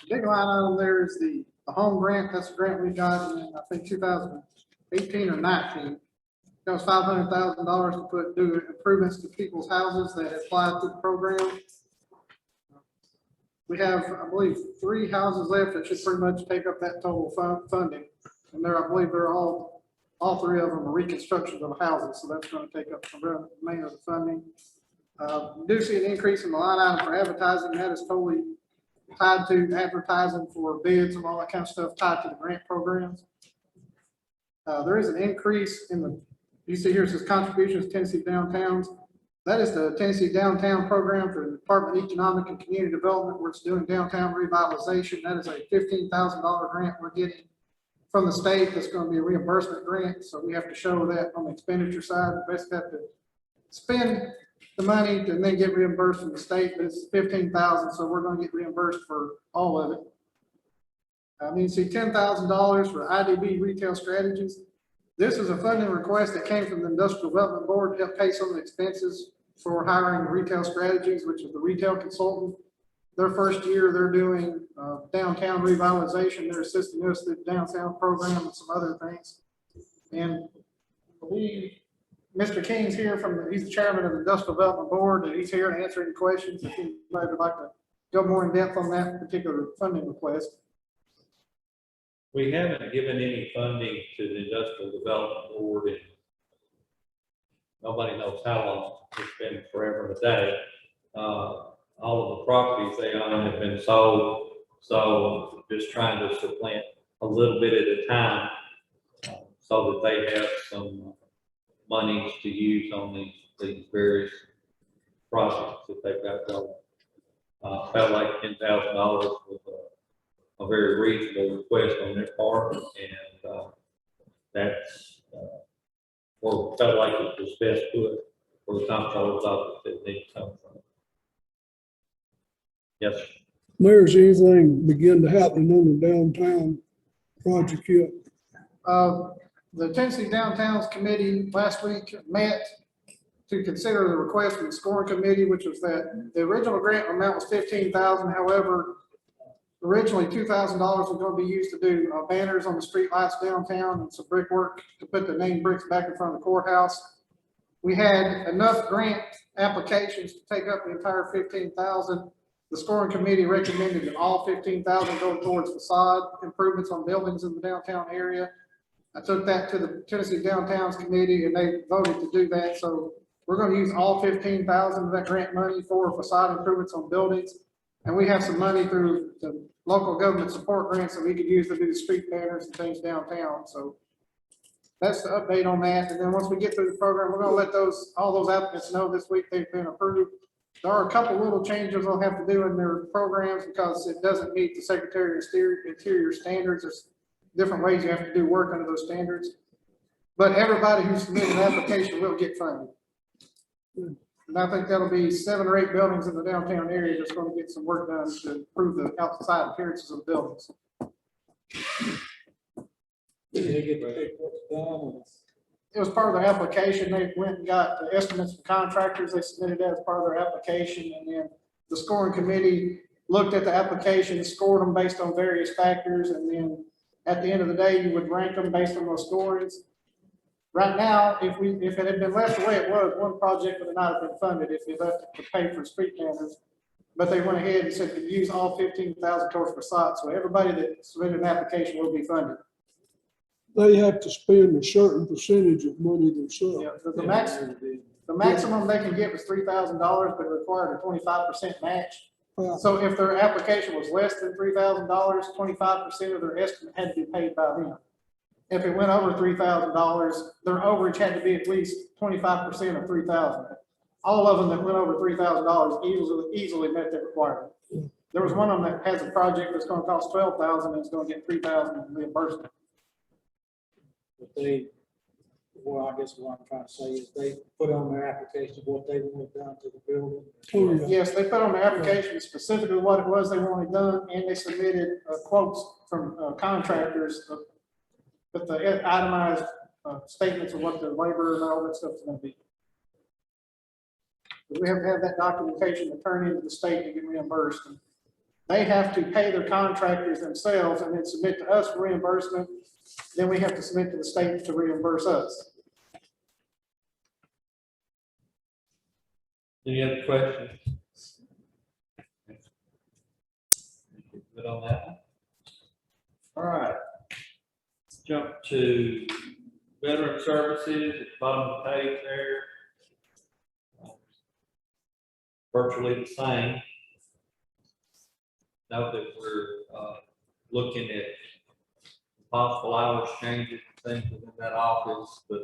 I: Big line item there is the home grant. That's a grant we got in, I think, 2018 or 19. That was $500,000 to do improvements to people's houses that had applied to the program. We have, I believe, 3 houses left that should pretty much take up that total funding. And there, I believe they're all 3 of them are reconstructions of houses, so that's going to take up some remainder of the funding. We do see an increase in the line item for advertising. That is totally tied to advertising for bids and all that kind of stuff tied to the grant programs. There is an increase in the, you see here it says contributions to Tennessee Downtowns. That is the Tennessee Downtown Program for the Department of Economic and Community Development, where it's doing downtown revitalization. That is a $15,000 grant we're getting from the state. That's going to be a reimbursement grant, so we have to show that on the expenditure side. We basically have to spend the money to then get reimbursed from the state, but it's $15,000, so we're going to get reimbursed for all of it. You see $10,000 for IDB retail strategies. This is a funding request that came from the Industrial Development Board to help pay some of the expenses for hiring retail strategies, which is the retail consultant. Their first year, they're doing downtown revitalization. They're assisting us with the downtown program and some other things. And I believe Mr. King's here he's the chairman of the Industrial Development Board, and he's here to answer any questions if anybody would like to go more in depth on that particular funding request.
A: We haven't given any funding to the Industrial Development Board, and nobody knows how long. It's been forever and a day. All of the properties they own have been sold, so just trying to supplant a little bit at a time so that they have some monies to use on these various projects that they've got going. Felt like $10,000 was a very reasonable request on their part, and that's where we felt like it was best put for the comptroller's office that it needs to come from. Yes, sir.
C: Mayor's anything begin to happen on the downtown project yet?
I: The Tennessee Downtowns Committee last week met to consider the request from the scoring committee, which was that the original grant amount was $15,000. However, originally $2,000 was going to be used to do banners on the street lights downtown and some brickwork to put the name bricks back in front of the courthouse. We had enough grant applications to take up the entire $15,000. The scoring committee recommended that all $15,000 go towards facade improvements on buildings in the downtown area. I took that to the Tennessee Downtowns Committee and they voted to do that. So we're going to use all $15,000 of that grant money for facade improvements on buildings. And we have some money through the local government support grants that we could use to do the street banners and things downtown. So that's the update on that. And then once we get through the program, we're going to let all those applicants know this week they've been approved. There are a couple little changes they'll have to do in their programs because it doesn't meet the Secretary of Interior standards. There's different ways you have to do work under those standards. But everybody who submitted an application will get funded. And I think that'll be 7 or 8 buildings in the downtown area that's going to get some work done to improve the outside appearances of buildings. It was part of their application. They went and got the estimates from contractors. They submitted that as part of their application. And then the scoring committee looked at the application, scored them based on various factors. And then at the end of the day, you would rank them based on those scorings. Right now, if it had been left the way it was, one project would not have been funded if you left it to pay for street cameras. But they went ahead and said to use all $15,000 towards facade. So everybody that submitted an application will be funded.
C: They have to spend a certain percentage of money themselves.
I: Yeah, the maximum they can get was $3,000, but it required a 25% match.
C: Wow.
I: So if their application was less than $3,000, 25% of their estimate had to be paid by them. If it went over $3,000, their overage had to be at least 25% of $3,000. All of them that went over $3,000 easily met that requirement. There was one of them that has a project that's going to cost $12,000 and it's going to get $3,000 in reimbursement.
H: But well, I guess what I'm trying to say is they put on their application what they want done to the building.
C: Oh, yeah.
I: Yes, they put on the application specifically what it was they wanted done, and they submitted quotes from contractors with the itemized statements of what the labor and all that stuff is going to be. But we have to have that documentation to turn into the state to get reimbursed. And they have to pay their contractors themselves and then submit to us for reimbursement. Then we have to submit to the state to reimburse us.
A: Any other questions? Good on that one. All right. Jump to Veteran Services at the bottom of the page there. Virtually the same. Note that we're looking at possible hours changes and things within that office, but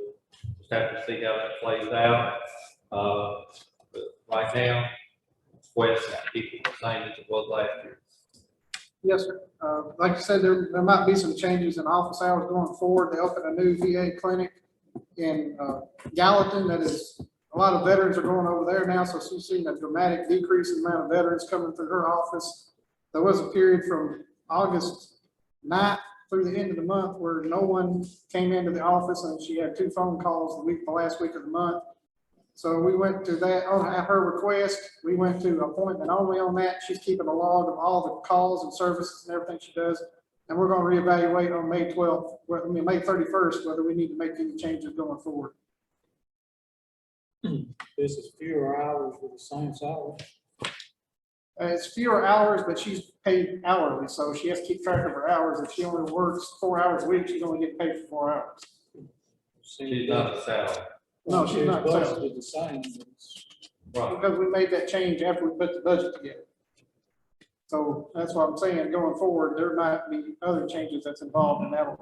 A: just have to see how that plays out. But right now, West keeping the same as it was last year.
I: Yes, sir. Like I said, there might be some changes in office hours going forward. They opened a new VA clinic in Gallatin. That is, a lot of veterans are going over there now, so she's seen a dramatic decrease in the amount of veterans coming through her office. There was a period from August 9th through the end of the month where no one came into the office, and she had 2 phone calls the last week of the month. So we went to that on her request. We went to appointment only on that. She's keeping a log of all the calls and services and everything she does. And we're going to reevaluate on May 12th, May 31st, whether we need to make any changes going forward.
H: This is fewer hours with the same salary.
I: It's fewer hours, but she's paid hourly, so she has to keep track of her hours. If she only works 4 hours a week, she's only getting paid for 4 hours.
A: She's not a salary.
I: No, she's not
H: budgeted the same.
A: Right.
I: Because we made that change after we put the budget together. So that's what I'm saying, going forward, there might be other changes that's involved in that.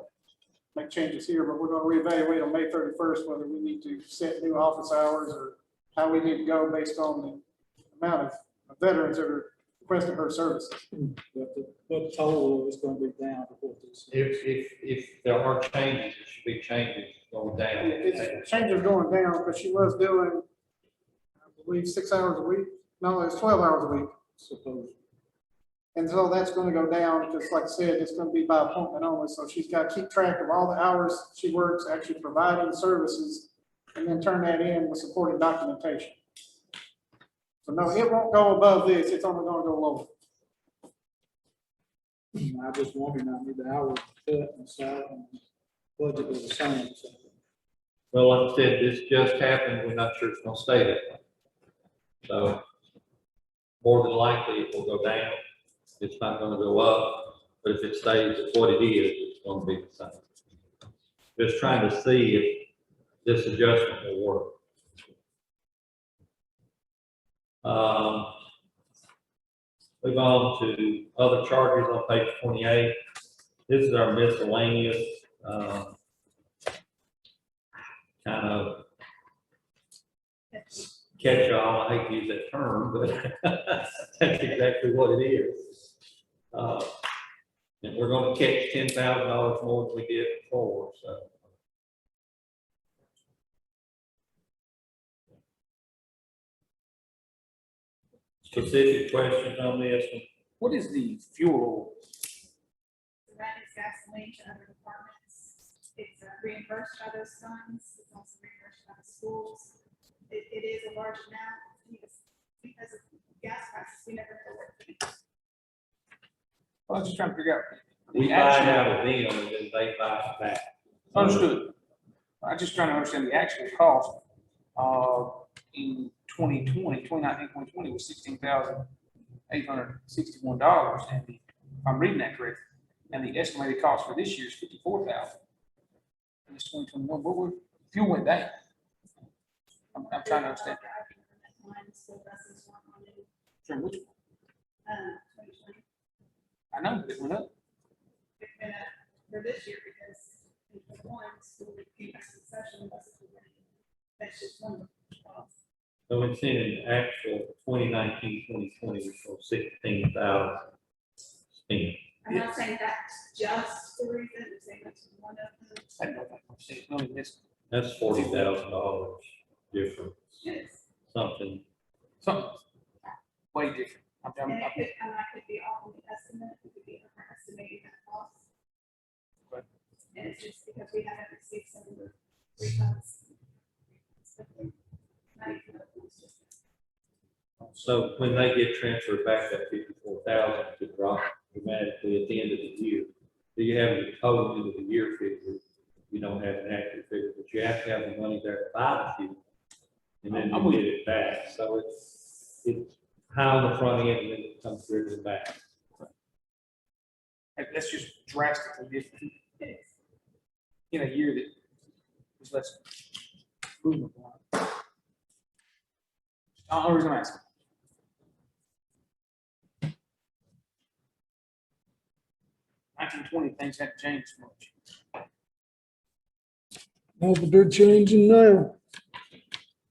I: make changes here, but we're gonna reevaluate on May 31st, whether we need to set new office hours or how we need to go based on the amount of veterans that are requesting her services.
H: But total is gonna be down before this.
A: If there are changes, there should be changes going down.
I: It's changes going down, but she was doing, I believe, 6 hours a week. No, it's 12 hours a week.
H: Suppose.
I: And so that's gonna go down, because like I said, it's gonna be by appointment only, so she's got to keep track of all the hours she works, actually providing services, and then turn that in with supporting documentation. So no, it won't go above this, it's only gonna go lower.
H: I just wondering, I mean, the hours cut and so, and budget was the same, so.
A: Well, like I said, this just happened, we're not sure it's gonna stay that way. So, more than likely, it will go down, it's not gonna go up, but if it stays at what it is, it's gonna be the same. Just trying to see if this adjustment will work. Move on to other charges on page 28. This is our miscellaneous, kind of catch-all. I hate to use that term, but that's exactly what it is. And we're gonna catch $10,000 more than we did before, so. Specific questions on this one?
D: What is the fuel?
B: So that is gasoline to other departments. It's reimbursed by those funds. It's also reimbursed by the schools. It is a large amount because of gas prices. We never know where it is.
D: I was just trying to figure out.
A: We
D: the
A: buy it
D: actual-
A: out of them and then they buy it back.
D: Understood. I'm just trying to understand the actual cost, in 2020 was $16,861. And if I'm reading that correctly, and the estimated cost for this year is $54,000. And it's 2021, what fuel went down? I'm trying to understand.
B: So buses weren't on it,
D: Sure, which,
B: 2020.
D: I know, but it went up.
B: It's been for this year because in the one school came back in session, buses were running. That's just one of the costs.
A: So it's in actual 2019, 2020, we saw 16,000 spent.
B: I'm not saying that's just the reason, I'm saying that's one of them.
D: I don't know if I can say it. No, it's
A: That's $40,000 difference,
B: Yes.
A: something.
D: something way different.
B: And it could, and I could be off on the estimate, it could be overestimating that cost.
D: Right.
B: And it's just because we haven't received some of the refunds. Not even though it's just-
A: So when they get transferred back, that 54,000 could drop dramatically at the end of the year. Do you have the total end of the year figure? You don't have an accurate figure, but you have to have the money there to buy the fuel. And then
D: I'm
A: you
D: with
A: get it back. So it's high on the front end and then it comes through to the back.
D: That's just drastically different
B: It is.
D: in a year that was less movement. Only reason I'm asking. Nineteen twenty, things hadn't changed much.
C: No, but they're changing now.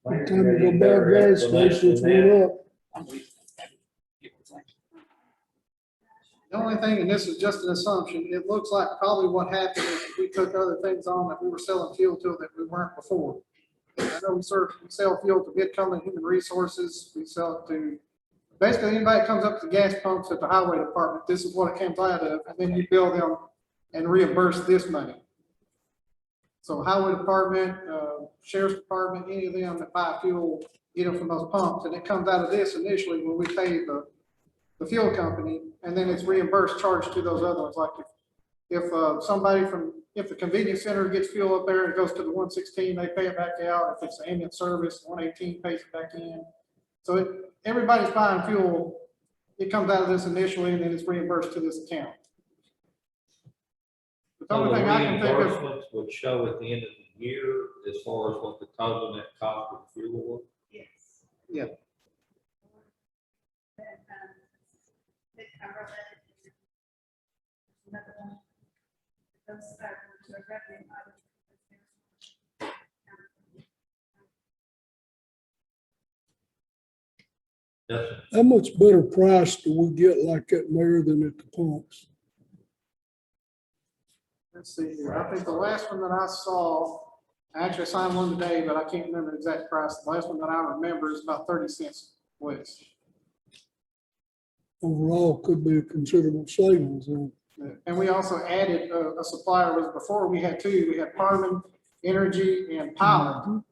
C: Every time you go by a gas station, it's went up.
D: I'm with you. Get what you're saying.
I: The only thing, and this is just an assumption, it looks like probably what happened is we took other things on that we were selling fuel to that we weren't before. I know we sell fuel to Mid-Cumberland Human Resources, we sell it to, basically anybody that comes up to gas pumps at the highway department, this is what it comes out of, and then you bill them and reimburse this money. So highway department, sheriff's department, any of them that buy fuel, get them from those pumps, and it comes out of this initially when we pay the fuel company, and then it's reimbursed, charged to those other ones, like if somebody if the convenience center gets fuel up there and goes to the 116, they pay it back out. If it's the ambulance service, 118 pays it back in. So everybody's buying fuel, it comes out of this initially, and then it's reimbursed to this account. The
A: So
I: only
A: the
I: thing I can think of,
A: reimbursements would show at the end of the year as far as what the total net cost of the fuel was.
B: Yes.
I: Yeah.
B: Then, Mid-Cumberland. Another one. Those are to a revenue item.
A: Yes,
C: How much better price do we get like that, Mayor, than at the pumps?
I: Let's see here. I think the last one that I saw, I actually signed one today, but I can't remember the exact price. The last one that I remember is about 30 cents less.
C: Overall, could be a considerable savings.
I: And we also added a supplier. Was before we had two. We had Harman Energy and Pilot.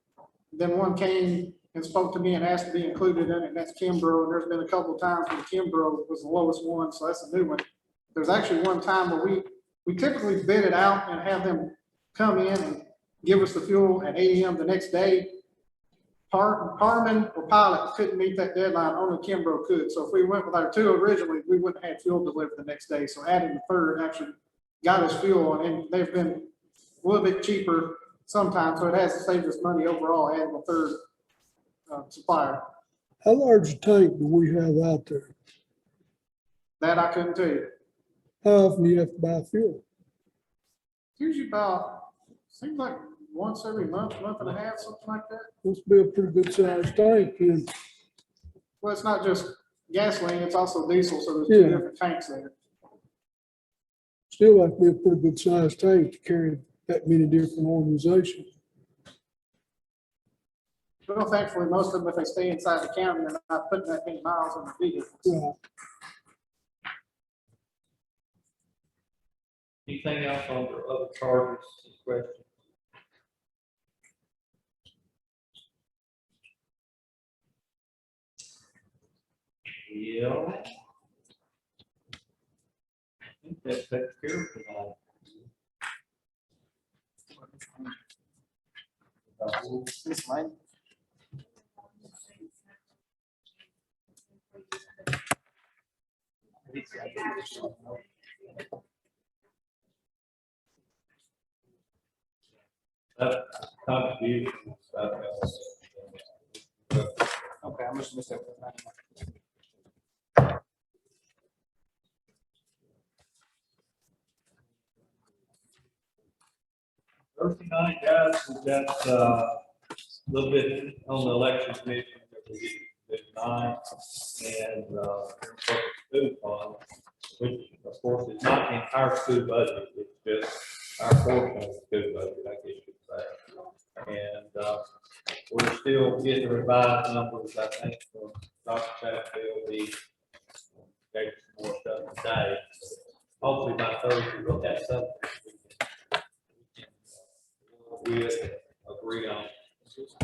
I: Then one came and spoke to me and asked to be included in it. And that's Kimbrough. And there's been a couple of times when Kimbrough was the lowest one, so that's a new one. There's actually one time where we typically bid it out and have them come in and give us the fuel at 8 a.m. the next day. Harman or Pilot couldn't meet that deadline, only Kimbrough could. So if we went with our two originally, we wouldn't have fuel delivered the next day. So adding the third actually got us fuel, and they've been a little bit cheaper sometimes. So it has saved us money overall, adding a third supplier.
C: How large a tank do we have out there?
I: That I couldn't tell you.
C: How often do you have to buy fuel?
I: Usually about, seems like once every month, month and a half, something like that.
C: Must be a pretty good sized tank. And
I: Well, it's not just gasoline, it's also diesel, so there's two
C: Yeah.
I: different tanks there.
C: still have to be a pretty good sized tank to carry that many different organizations.
I: Well, thankfully, most of them, if they stay inside the county, are not putting that many miles on the vehicles.
C: Right.
A: anything else on the other charges, questions? Yeah. I think that takes care of it all.
D: Miss Lane?
A: That contribution.
D: Okay, I must miss that.
A: Thursday night, guys, we've got a little bit on the election commission that we did tonight, and food fund, which of course is not in our school budget, it's just our portion of the school budget, I guess you'd say. And we're still getting revised numbers, I think, from Dr. Chatfield, he gave some more stuff today. Hopefully by Thursday, we'll have something we agree on. Is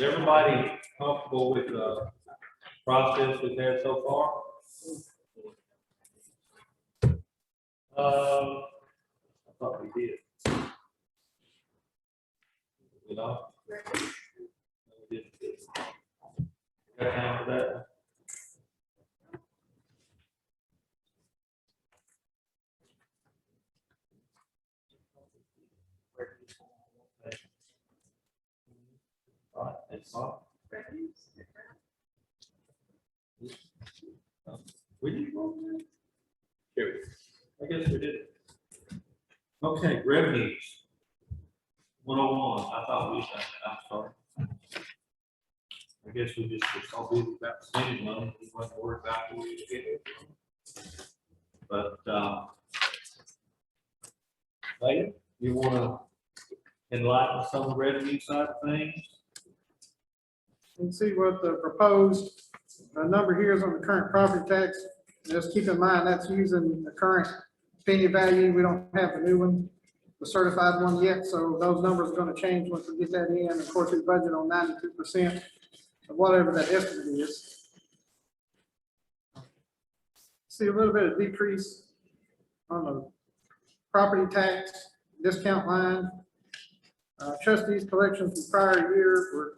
A: everybody comfortable with the process we've had so far? I thought we did. You know? We did. Got time for that? All right, that's all. We did go over that? Sure. I guess we did. Okay, revenues. 101, I thought we said, I'm sorry. I guess we just, it's all busy about spending money, we wasn't worried about who we get it from. But, Leah, you wanna enlighten some of the revenue side of things?
I: You can see what the proposed number here is on the current property tax. Just keep in mind, that's using the current penny value. We don't have the new one, the certified one yet, so those numbers are going to change once we get that in. Of course, we budget on 92% of whatever that estimate is. See a little bit of decrease on the property tax discount line. Trustees collections from prior year were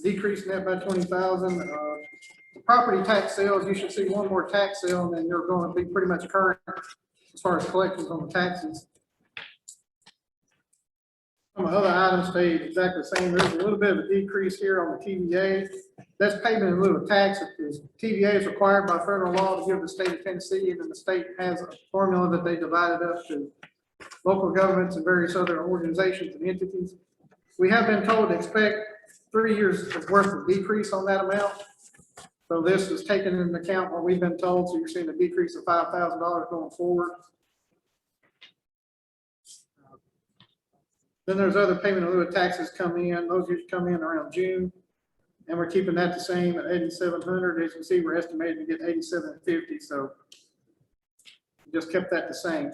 I: decreasing that by 20,000. The property tax sales, you should see one more tax sale, and then you're going to be pretty much current as far as collections on the taxes. Some of the other items stayed exactly the same. There's a little bit of a decrease here on the TVA. That's payment in lieu of tax. TVA is required by federal law to give the state of Tennessee, and then the state has a formula that they divided up to local governments and various other organizations and entities. We have been told to expect 3 years of worth of decrease on that amount. So this is taken into account what we've been told, so you're seeing a decrease of $5,000 going forward. Then there's other payment in lieu of taxes come in, those usually come in around June. And we're keeping that the same at 8,700. As you can see, we're estimating to get 8,750, so we just kept that the same.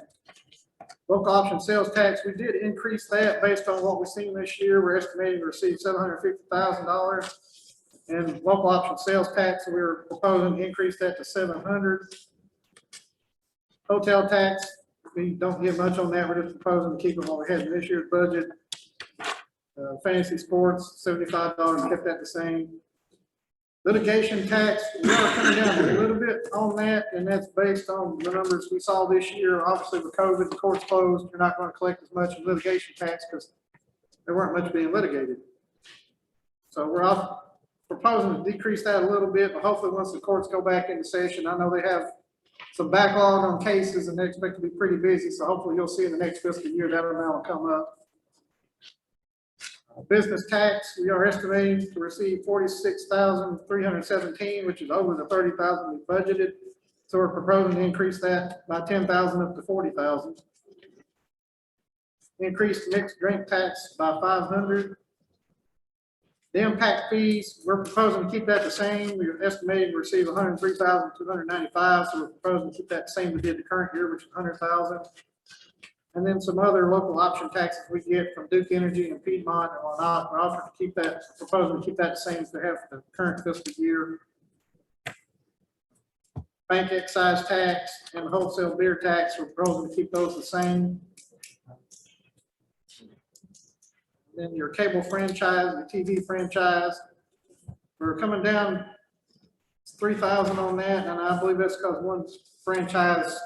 I: Local option sales tax, we did increase that based on what we've seen this year. We're estimating to receive $750,000. And local option sales tax, we were proposing to increase that to 700. Hotel tax, we don't get much on that. We're just proposing to keep it what we had in this year's budget. Fantasy sports, $75, kept that the same. Litigation tax, we are coming down a little bit on that, and that's based on the numbers we saw this year. Obviously, with COVID, the courts closed, you're not going to collect as much in litigation tax because there weren't much being litigated. So we're proposing to decrease that a little bit, but hopefully once the courts go back into session, I know they have some backlog on cases and they expect to be pretty busy. So hopefully you'll see in the next fiscal year that amount will come up. Business tax, we are estimating to receive 46,317, which is over the 30,000 we budgeted. So we're proposing to increase that by 10,000 up to 40,000. Increase mixed drink tax by 500. The impact fees, we're proposing to keep that the same. We're estimating to receive 103,295. So we're proposing to keep that the same we did the current year, which is 100,000. And then some other local option taxes we get from Duke Energy and Piedmont and whatnot. We're offering to keep that, proposing to keep that the same as they have for the current fiscal year. Bank excise tax and wholesale beer tax, we're proposing to keep those the same. Then your cable franchise, the TV franchise, we're coming down 3,000 on that, and I believe that's because one franchise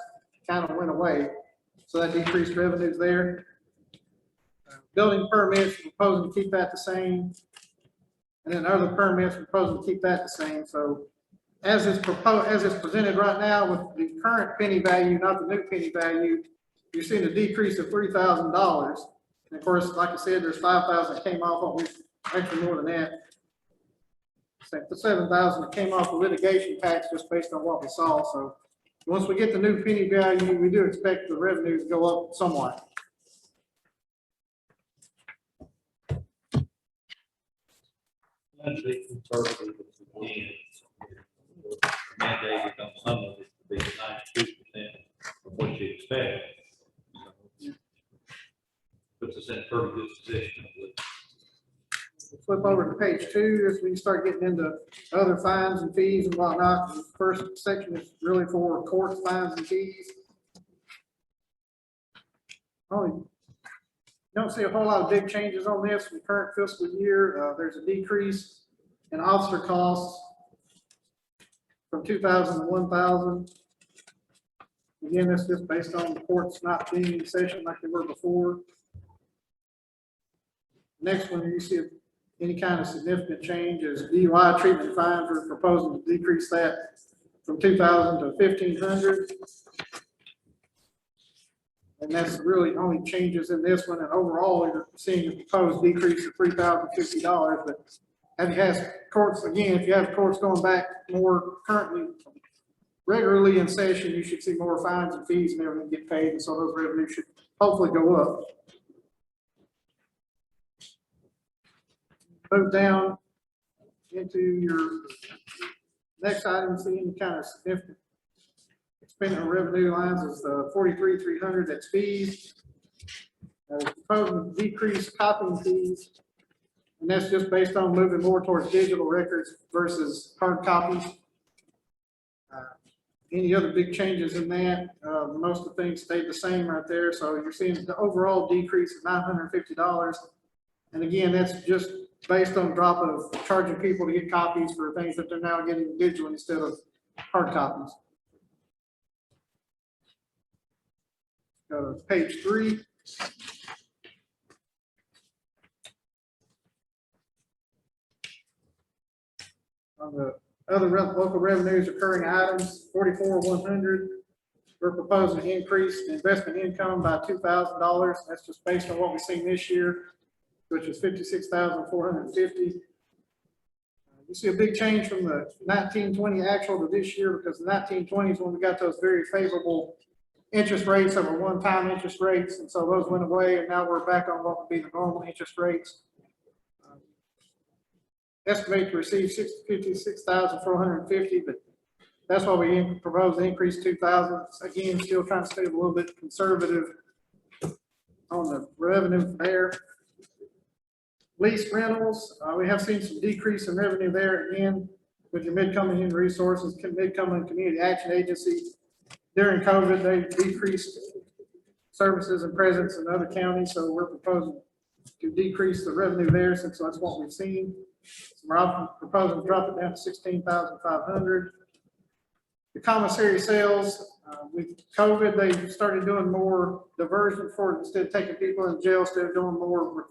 I: kind of went away. So that decreased revenues there. Building permits, we're proposing to keep that the same. And then other permits, we're proposing to keep that the same. So as it's proposed, as it's presented right now with the current penny value, not the new penny value, you're seeing a decrease of $3,000. And of course, like I said, there's 5,000 that came off, what we actually more than that. The 7,000 that came off the litigation tax just based on what we saw. So once we get the new penny value, we do expect the revenues to go up somewhat.
A: Let's be conservative if we can. Mandated on some of it to be 92% of what you expect. So, puts us in a pretty good position.
I: Flip over to page 2, as we start getting into other fines and fees and whatnot. The first section is really for court fines and fees. You don't see a whole lot of big changes on this from the current fiscal year. There's a decrease in officer costs from 2,000 to 1,000. Again, that's just based on the courts not being in session like they were before. Next one, you see any kind of significant change is DUI treatment fines. We're proposing to decrease that from 2,000 to 1,500. And that's really only changes in this one. And overall, you're seeing a proposed decrease of $3,050. But if you have courts, again, if you have courts going back more currently, regularly in session, you should see more fines and fees and everything get paid. And so those revenues should hopefully go up. Move down into your next item, see any kind of significant expenditure revenue lines is the 43,300, that's fees. Proposing to decrease copying fees, and that's just based on moving more towards digital records versus hard copies. Any other big changes in that? Most of the things stayed the same right there. So you're seeing the overall decrease of $950. And again, that's just based on drop of charging people to get copies for things that they're now getting digital instead of hard copies. Go to page 3. On the other local revenues, recurring items, 44,100. we're proposing to increase the investment income by $2,000. That's just based on what we've seen this year, which is 56,450. You see a big change from the 1920 actual to this year, because the 1920 is when we got those very favorable interest rates that were one-time interest rates, and so those went away, and now we're back on what would be the normal interest rates. Estimate to receive 56,450, but that's why we propose to increase 2,000. Again, still trying to stay a little bit conservative on the revenue there. Lease rentals, we have seen some decrease in revenue there again with your Mid-Cumberland Human Resources, Mid-Cumberland Community Action Agency. During COVID, they decreased services and presence in other counties, so we're proposing to decrease the revenue there since that's what we've seen. So we're proposing to drop it down to 16,500. The commissary sales, with COVID, they started doing more diversion for it. Instead of taking people in jail, instead of doing more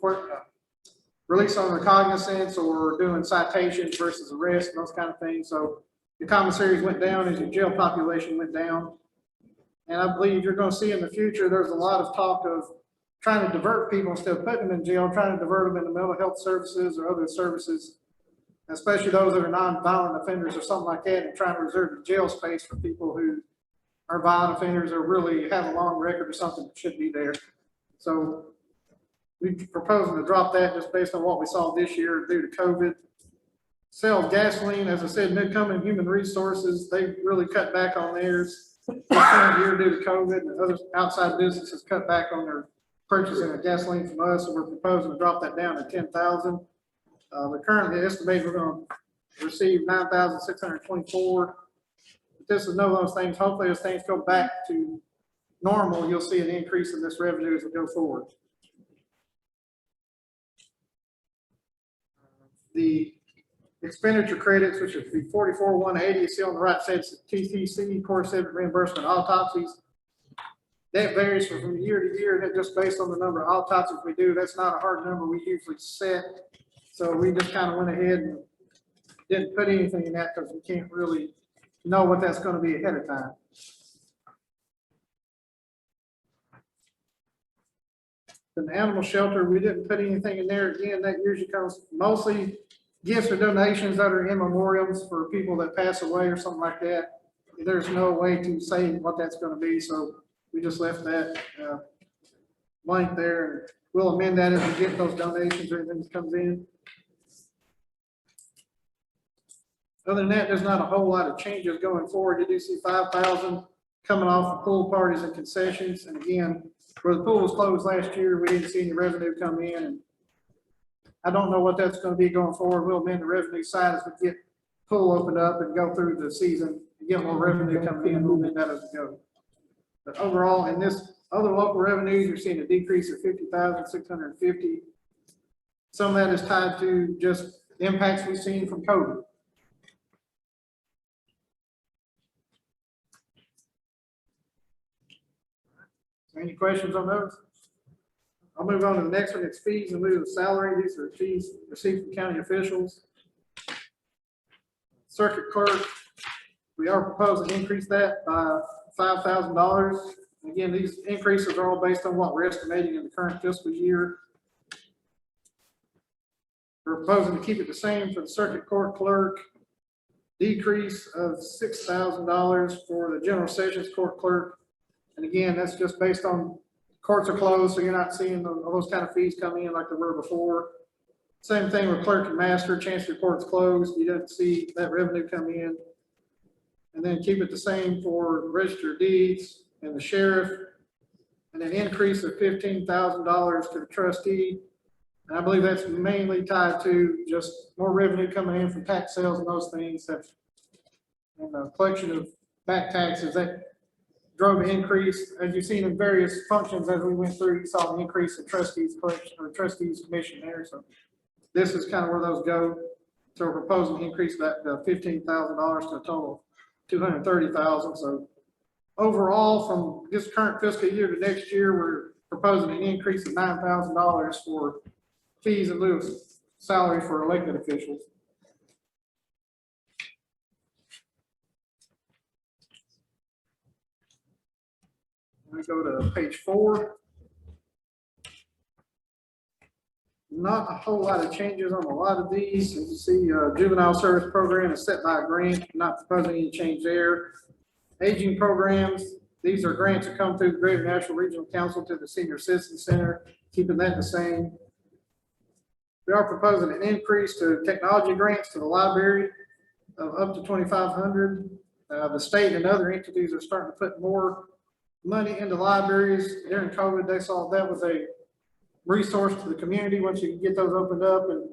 I: release on recognizance or doing citations versus arrest and those kind of things. So the commissaries went down as your jail population went down. And I believe you're going to see in the future, there's a lot of talk of trying to divert people instead of putting them in jail, trying to divert them into mental health services or other services, especially those that are non-violent offenders or something like that, and trying to reserve the jail space for people who are violent offenders or really have a long record or something that should be there. So we're proposing to drop that just based on what we saw this year due to COVID. Sale of gasoline, as I said, Mid-Cumberland Human Resources, they really cut back on theirs this current year due to COVID, and other outside businesses cut back on their purchasing of gasoline from us, so we're proposing to drop that down to 10,000. We currently estimate we're going to receive 9,624. This is no those things. Hopefully, as things go back to normal, you'll see an increase in this revenue as we go forward. The expenditure credits, which is the 44,180, you see on the right side, it's TTC, course of reimbursement autopsies. That varies from year to year, and just based on the number of autopsies we do. That's not a hard number we usually set. So we just kind of went ahead and didn't put anything in that because we can't really know what that's going to be ahead of time. The animal shelter, we didn't put anything in there. Again, that usually comes mostly gifts or donations that are in memoriams for people that pass away or something like that. There's no way to say what that's going to be, so we just left that blank there. We'll amend that as we get those donations or anything that comes in. Other than that, there's not a whole lot of changes going forward. You do see 5,000 coming off of pool parties and concessions. And again, where the pool was closed last year, we didn't see any revenue come in. And I don't know what that's going to be going forward. We'll amend the revenue side as we get pool opened up and go through the season and get more revenue coming in. We'll amend that as we go. But overall, in this other local revenues, you're seeing a decrease of 50,650. Some of that is tied to just the impacts we've seen from COVID. Any questions on those? I'll move on to the next one. It's fees and lieu of salary. These are fees received from county officials. Circuit clerk, we are proposing to increase that by $5,000. Again, these increases are all based on what we're estimating in the current fiscal year. We're proposing to keep it the same for the circuit court clerk. Decrease of $6,000 for the general sessions court clerk. And again, that's just based on courts are closed, so you're not seeing those kind of fees come in like they were before. Same thing with clerk and master, chancery court's closed, you don't see that revenue come in. And then keep it the same for register of deeds and the sheriff, and an increase of $15,000 to the trustee. And I believe that's mainly tied to just more revenue coming in from tax sales and those things that, and the collection of back taxes that drove an increase. As you've seen in various functions as we went through, you saw an increase in trustees collection or trustees commission there. So this is kind of where those go. So we're proposing to increase that $15,000 to a total of $230,000. So overall, from this current fiscal year to next year, we're proposing an increase of $9,000 for fees in lieu of salary for elected officials. We go to page 4. Not a whole lot of changes on a lot of these. As you see, juvenile service program is set by a grant, not proposing any change there. Aging programs, these are grants that come through the Greater Nashville Regional Council to the Senior Citizen Center, keeping that the same. We are proposing an increase to technology grants to the library of up to 2,500. The state and other entities are starting to put more money into libraries. During COVID, they saw that was a resource to the community once you can get those opened up, and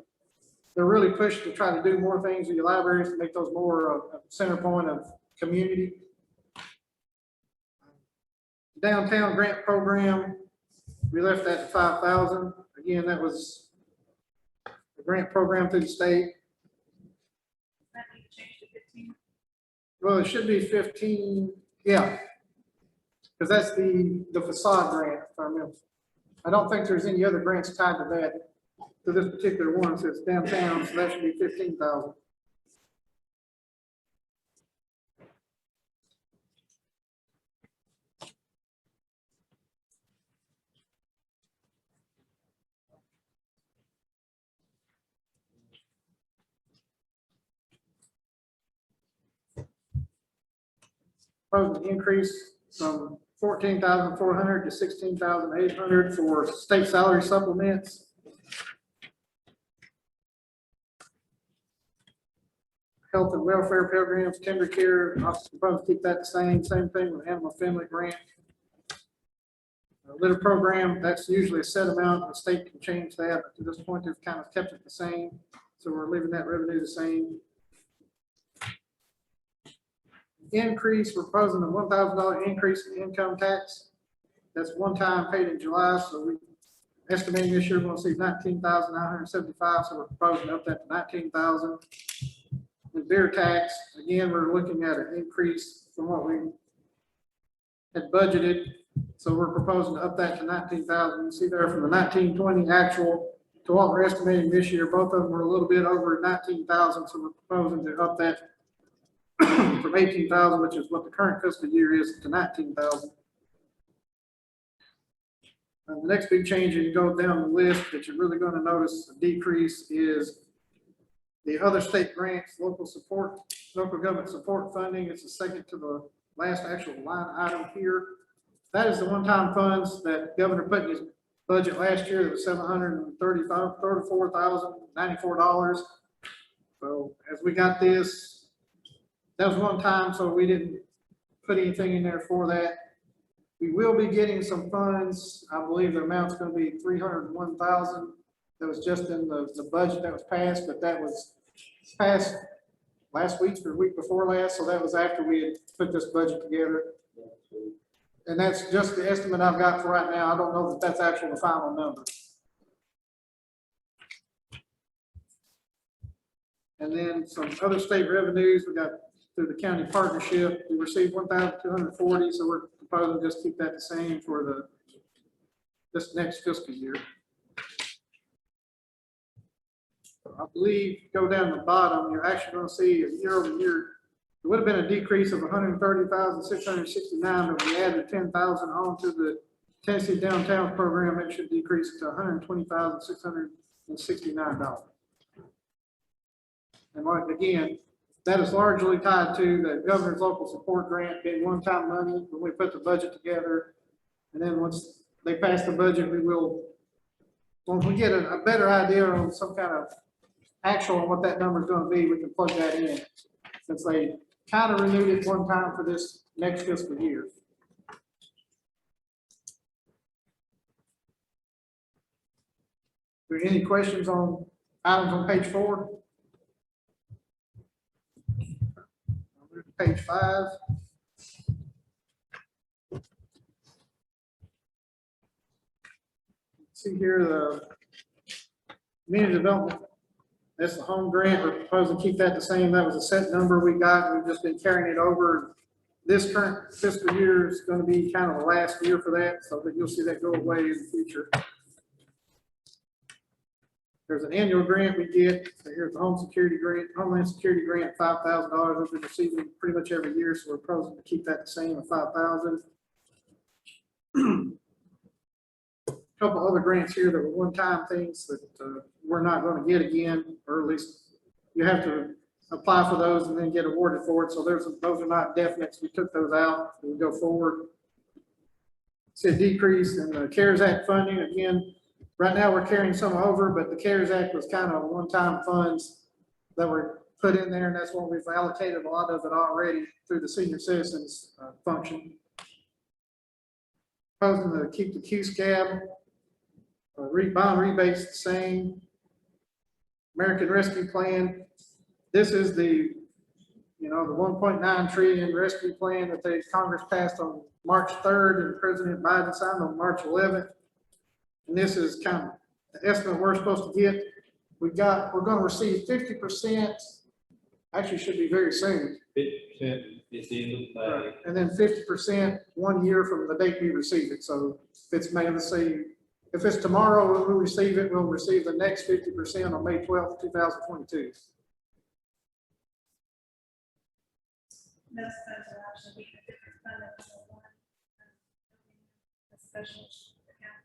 I: they're really pushing to try to do more things with your libraries to make those more a center point of community. Downtown grant program, we left that at 5,000. Again, that was a grant program through the state.
B: That need to change to 15.
I: Well, it should be 15, yeah. Because that's the facade grant, if I remember. I don't think there's any other grants tied to that, to this particular one, so it's downtown, so that should be 15,000. Proposed increase from 14,400 to 16,800 for state salary supplements. Health and welfare programs, tender care, I suppose keep that the same thing with animal friendly grant. Litter program, that's usually a set amount, the state can change that, but to this point, they've kind of kept it the same. So we're leaving that revenue the same. Increase, we're proposing a $1,000 increase in income tax. That's one time paid in July, so we estimating this year we're going to see 19,975, so we're proposing up that to 19,000. The beer tax, again, we're looking at an increase from what we had budgeted, so we're proposing to up that to 19,000. You see there from the 1920 actual to what we're estimating this year, both of them were a little bit over 19,000, so we're proposing to up that from 18,000, which is what the current fiscal year is, to 19,000. The next big change, you go down the list that you're really going to notice a decrease is the other state grants, local government support funding. It's the second to the last actual line item here. That is the one-time funds that governor put in his budget last year. That was $734,094. So as we got this, that was one time, so we didn't put anything in there for that. We will be getting some funds. I believe the amount's going to be $301,000. That was just in the budget that was passed, but that was passed last week or the week before last, so that was after we had put this budget together. And that's just the estimate I've got for right now. I don't know that that's actually the final number. And then some other state revenues we got through the county partnership. We received 1,240, so we're proposing just keep that the same for this next fiscal year. I believe go down the bottom, you're actually going to see a year over year. It would have been a decrease of 130,669, but we added 10,000 on to the Tennessee Downtown program. It should decrease to $120,669. And like again, that is largely tied to the governor's local support grant being one-time money when we put the budget together. And then once they pass the budget, we will, once we get a better idea on some kind of actual on what that number is going to be, we can plug that in. Since they kind of renewed it one time for this next fiscal year. Are there any questions on items on page 4? Page 5. See here the community development. That's the home grant. We're proposing to keep that the same. That was a set number we got. We've just been carrying it over. This current fiscal year is going to be kind of the last year for that, so that you'll see that go away in the future. There's an annual grant we get. So here's the home security grant, Homeland Security grant, $5,000. We've been receiving pretty much every year, so we're proposing to keep that the same at $5,000. other grants here that were one-time things that, we're not gonna get again, or at least you have to apply for those and then get awarded for it. So those are not definites. We took those out and we go forward. See a decrease in the CARES Act funding. Again, right now we're carrying some over, but the CARES Act was kind of one-time funds that were put in there, and that's what we've allocated a lot of it already through the senior citizens function. Proposing to keep the Q-Scab, bond rebates the same. American Rescue Plan. This is the 1.9 trillion rescue plan that Congress passed on March 3rd and President Biden signed on March 11th. And this is kind of the estimate we're supposed to get. We're going to receive 50%, actually should be very soon.
A: 50% is the end of May.
I: And then 50% 1 year from the date we receive it. So if it's May, let's see, if it's tomorrow when we receive it, we'll receive the next 50% on May 12th, 2022.
B: Those funds will actually be a different fund than the one, a special account.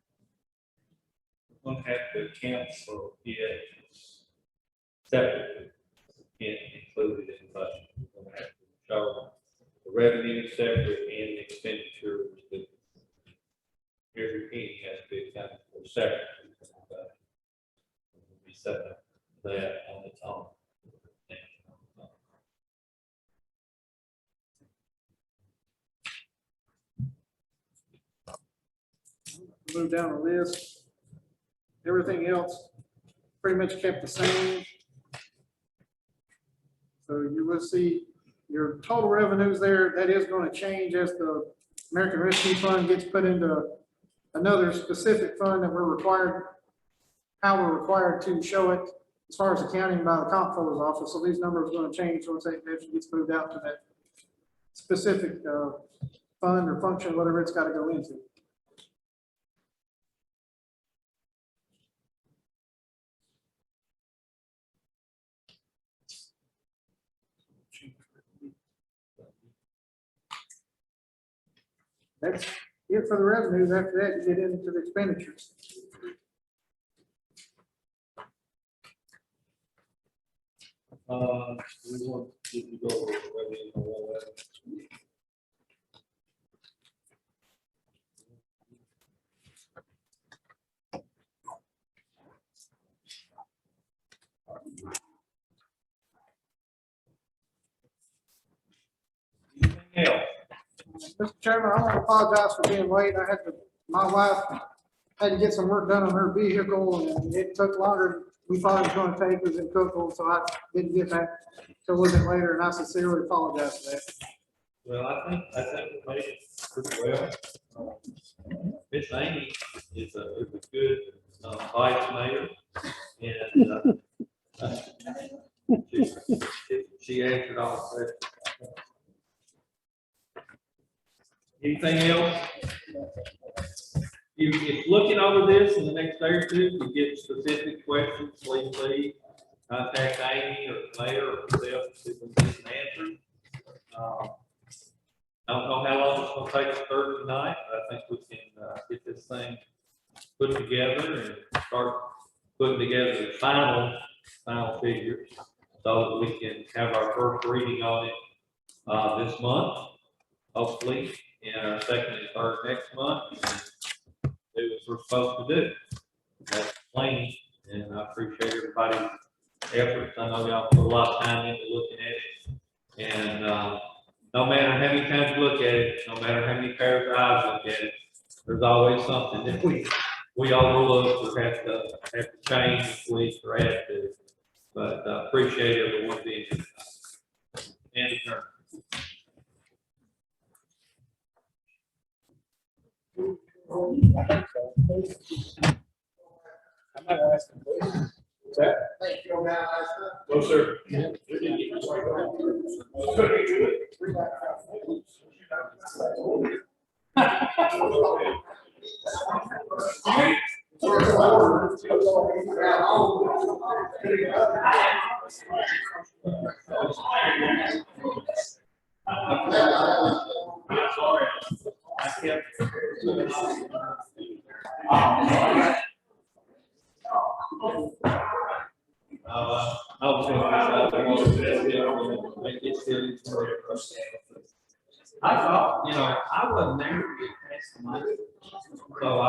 A: We'll have to account for it separately, can't include it in the budget. We'll have to show the revenue separate and the expenditures that every penny has to be accounted for separately. We set up that on its own.
I: Move down the list. Everything else pretty much kept the same. So you will see your total revenues there. That is going to change as the American Rescue Fund gets put into another specific fund that we're required, how we're required to show it as far as accounting by the comptroller's office. So these numbers are going to change once it gets moved out to that specific fund or function, whatever it's got to go into. That's it for the revenues. After that, you get into the expenditures.
A: We want to go over revenue and all that. Anything else?
I: Mr. Chairman, I want to apologize for being late. My wife had to get some work done on her vehicle and it took longer than we thought it was going to take. It was in Cookville, so I didn't get back till a little bit later, and I sincerely apologize for that.
A: Well, I think we made it pretty well. Miss Amy is a good vice mayor, and she answered all the questions. Anything else? If looking over this in the next day or two, you get specific questions, please contact Amy or the mayor or myself to get an answer. I don't know how long it's gonna take us Thursday night, but I think we can get this thing put together and start putting together the final figures so that we can have our first reading on it this month, hopefully, and our second and third next month. And do what we're supposed to do. That's plain, and I appreciate everybody's efforts. I know y'all put a lot of time into looking at it, and no matter how many times you look at it, no matter how many pairs of eyes look at it, there's always something that we overlook or have to change, tweak, or add to. But appreciate everyone being here. And adjourn.
F: No, sir.
A: I was gonna make it silly. I thought, I wasn't there to get past the money. So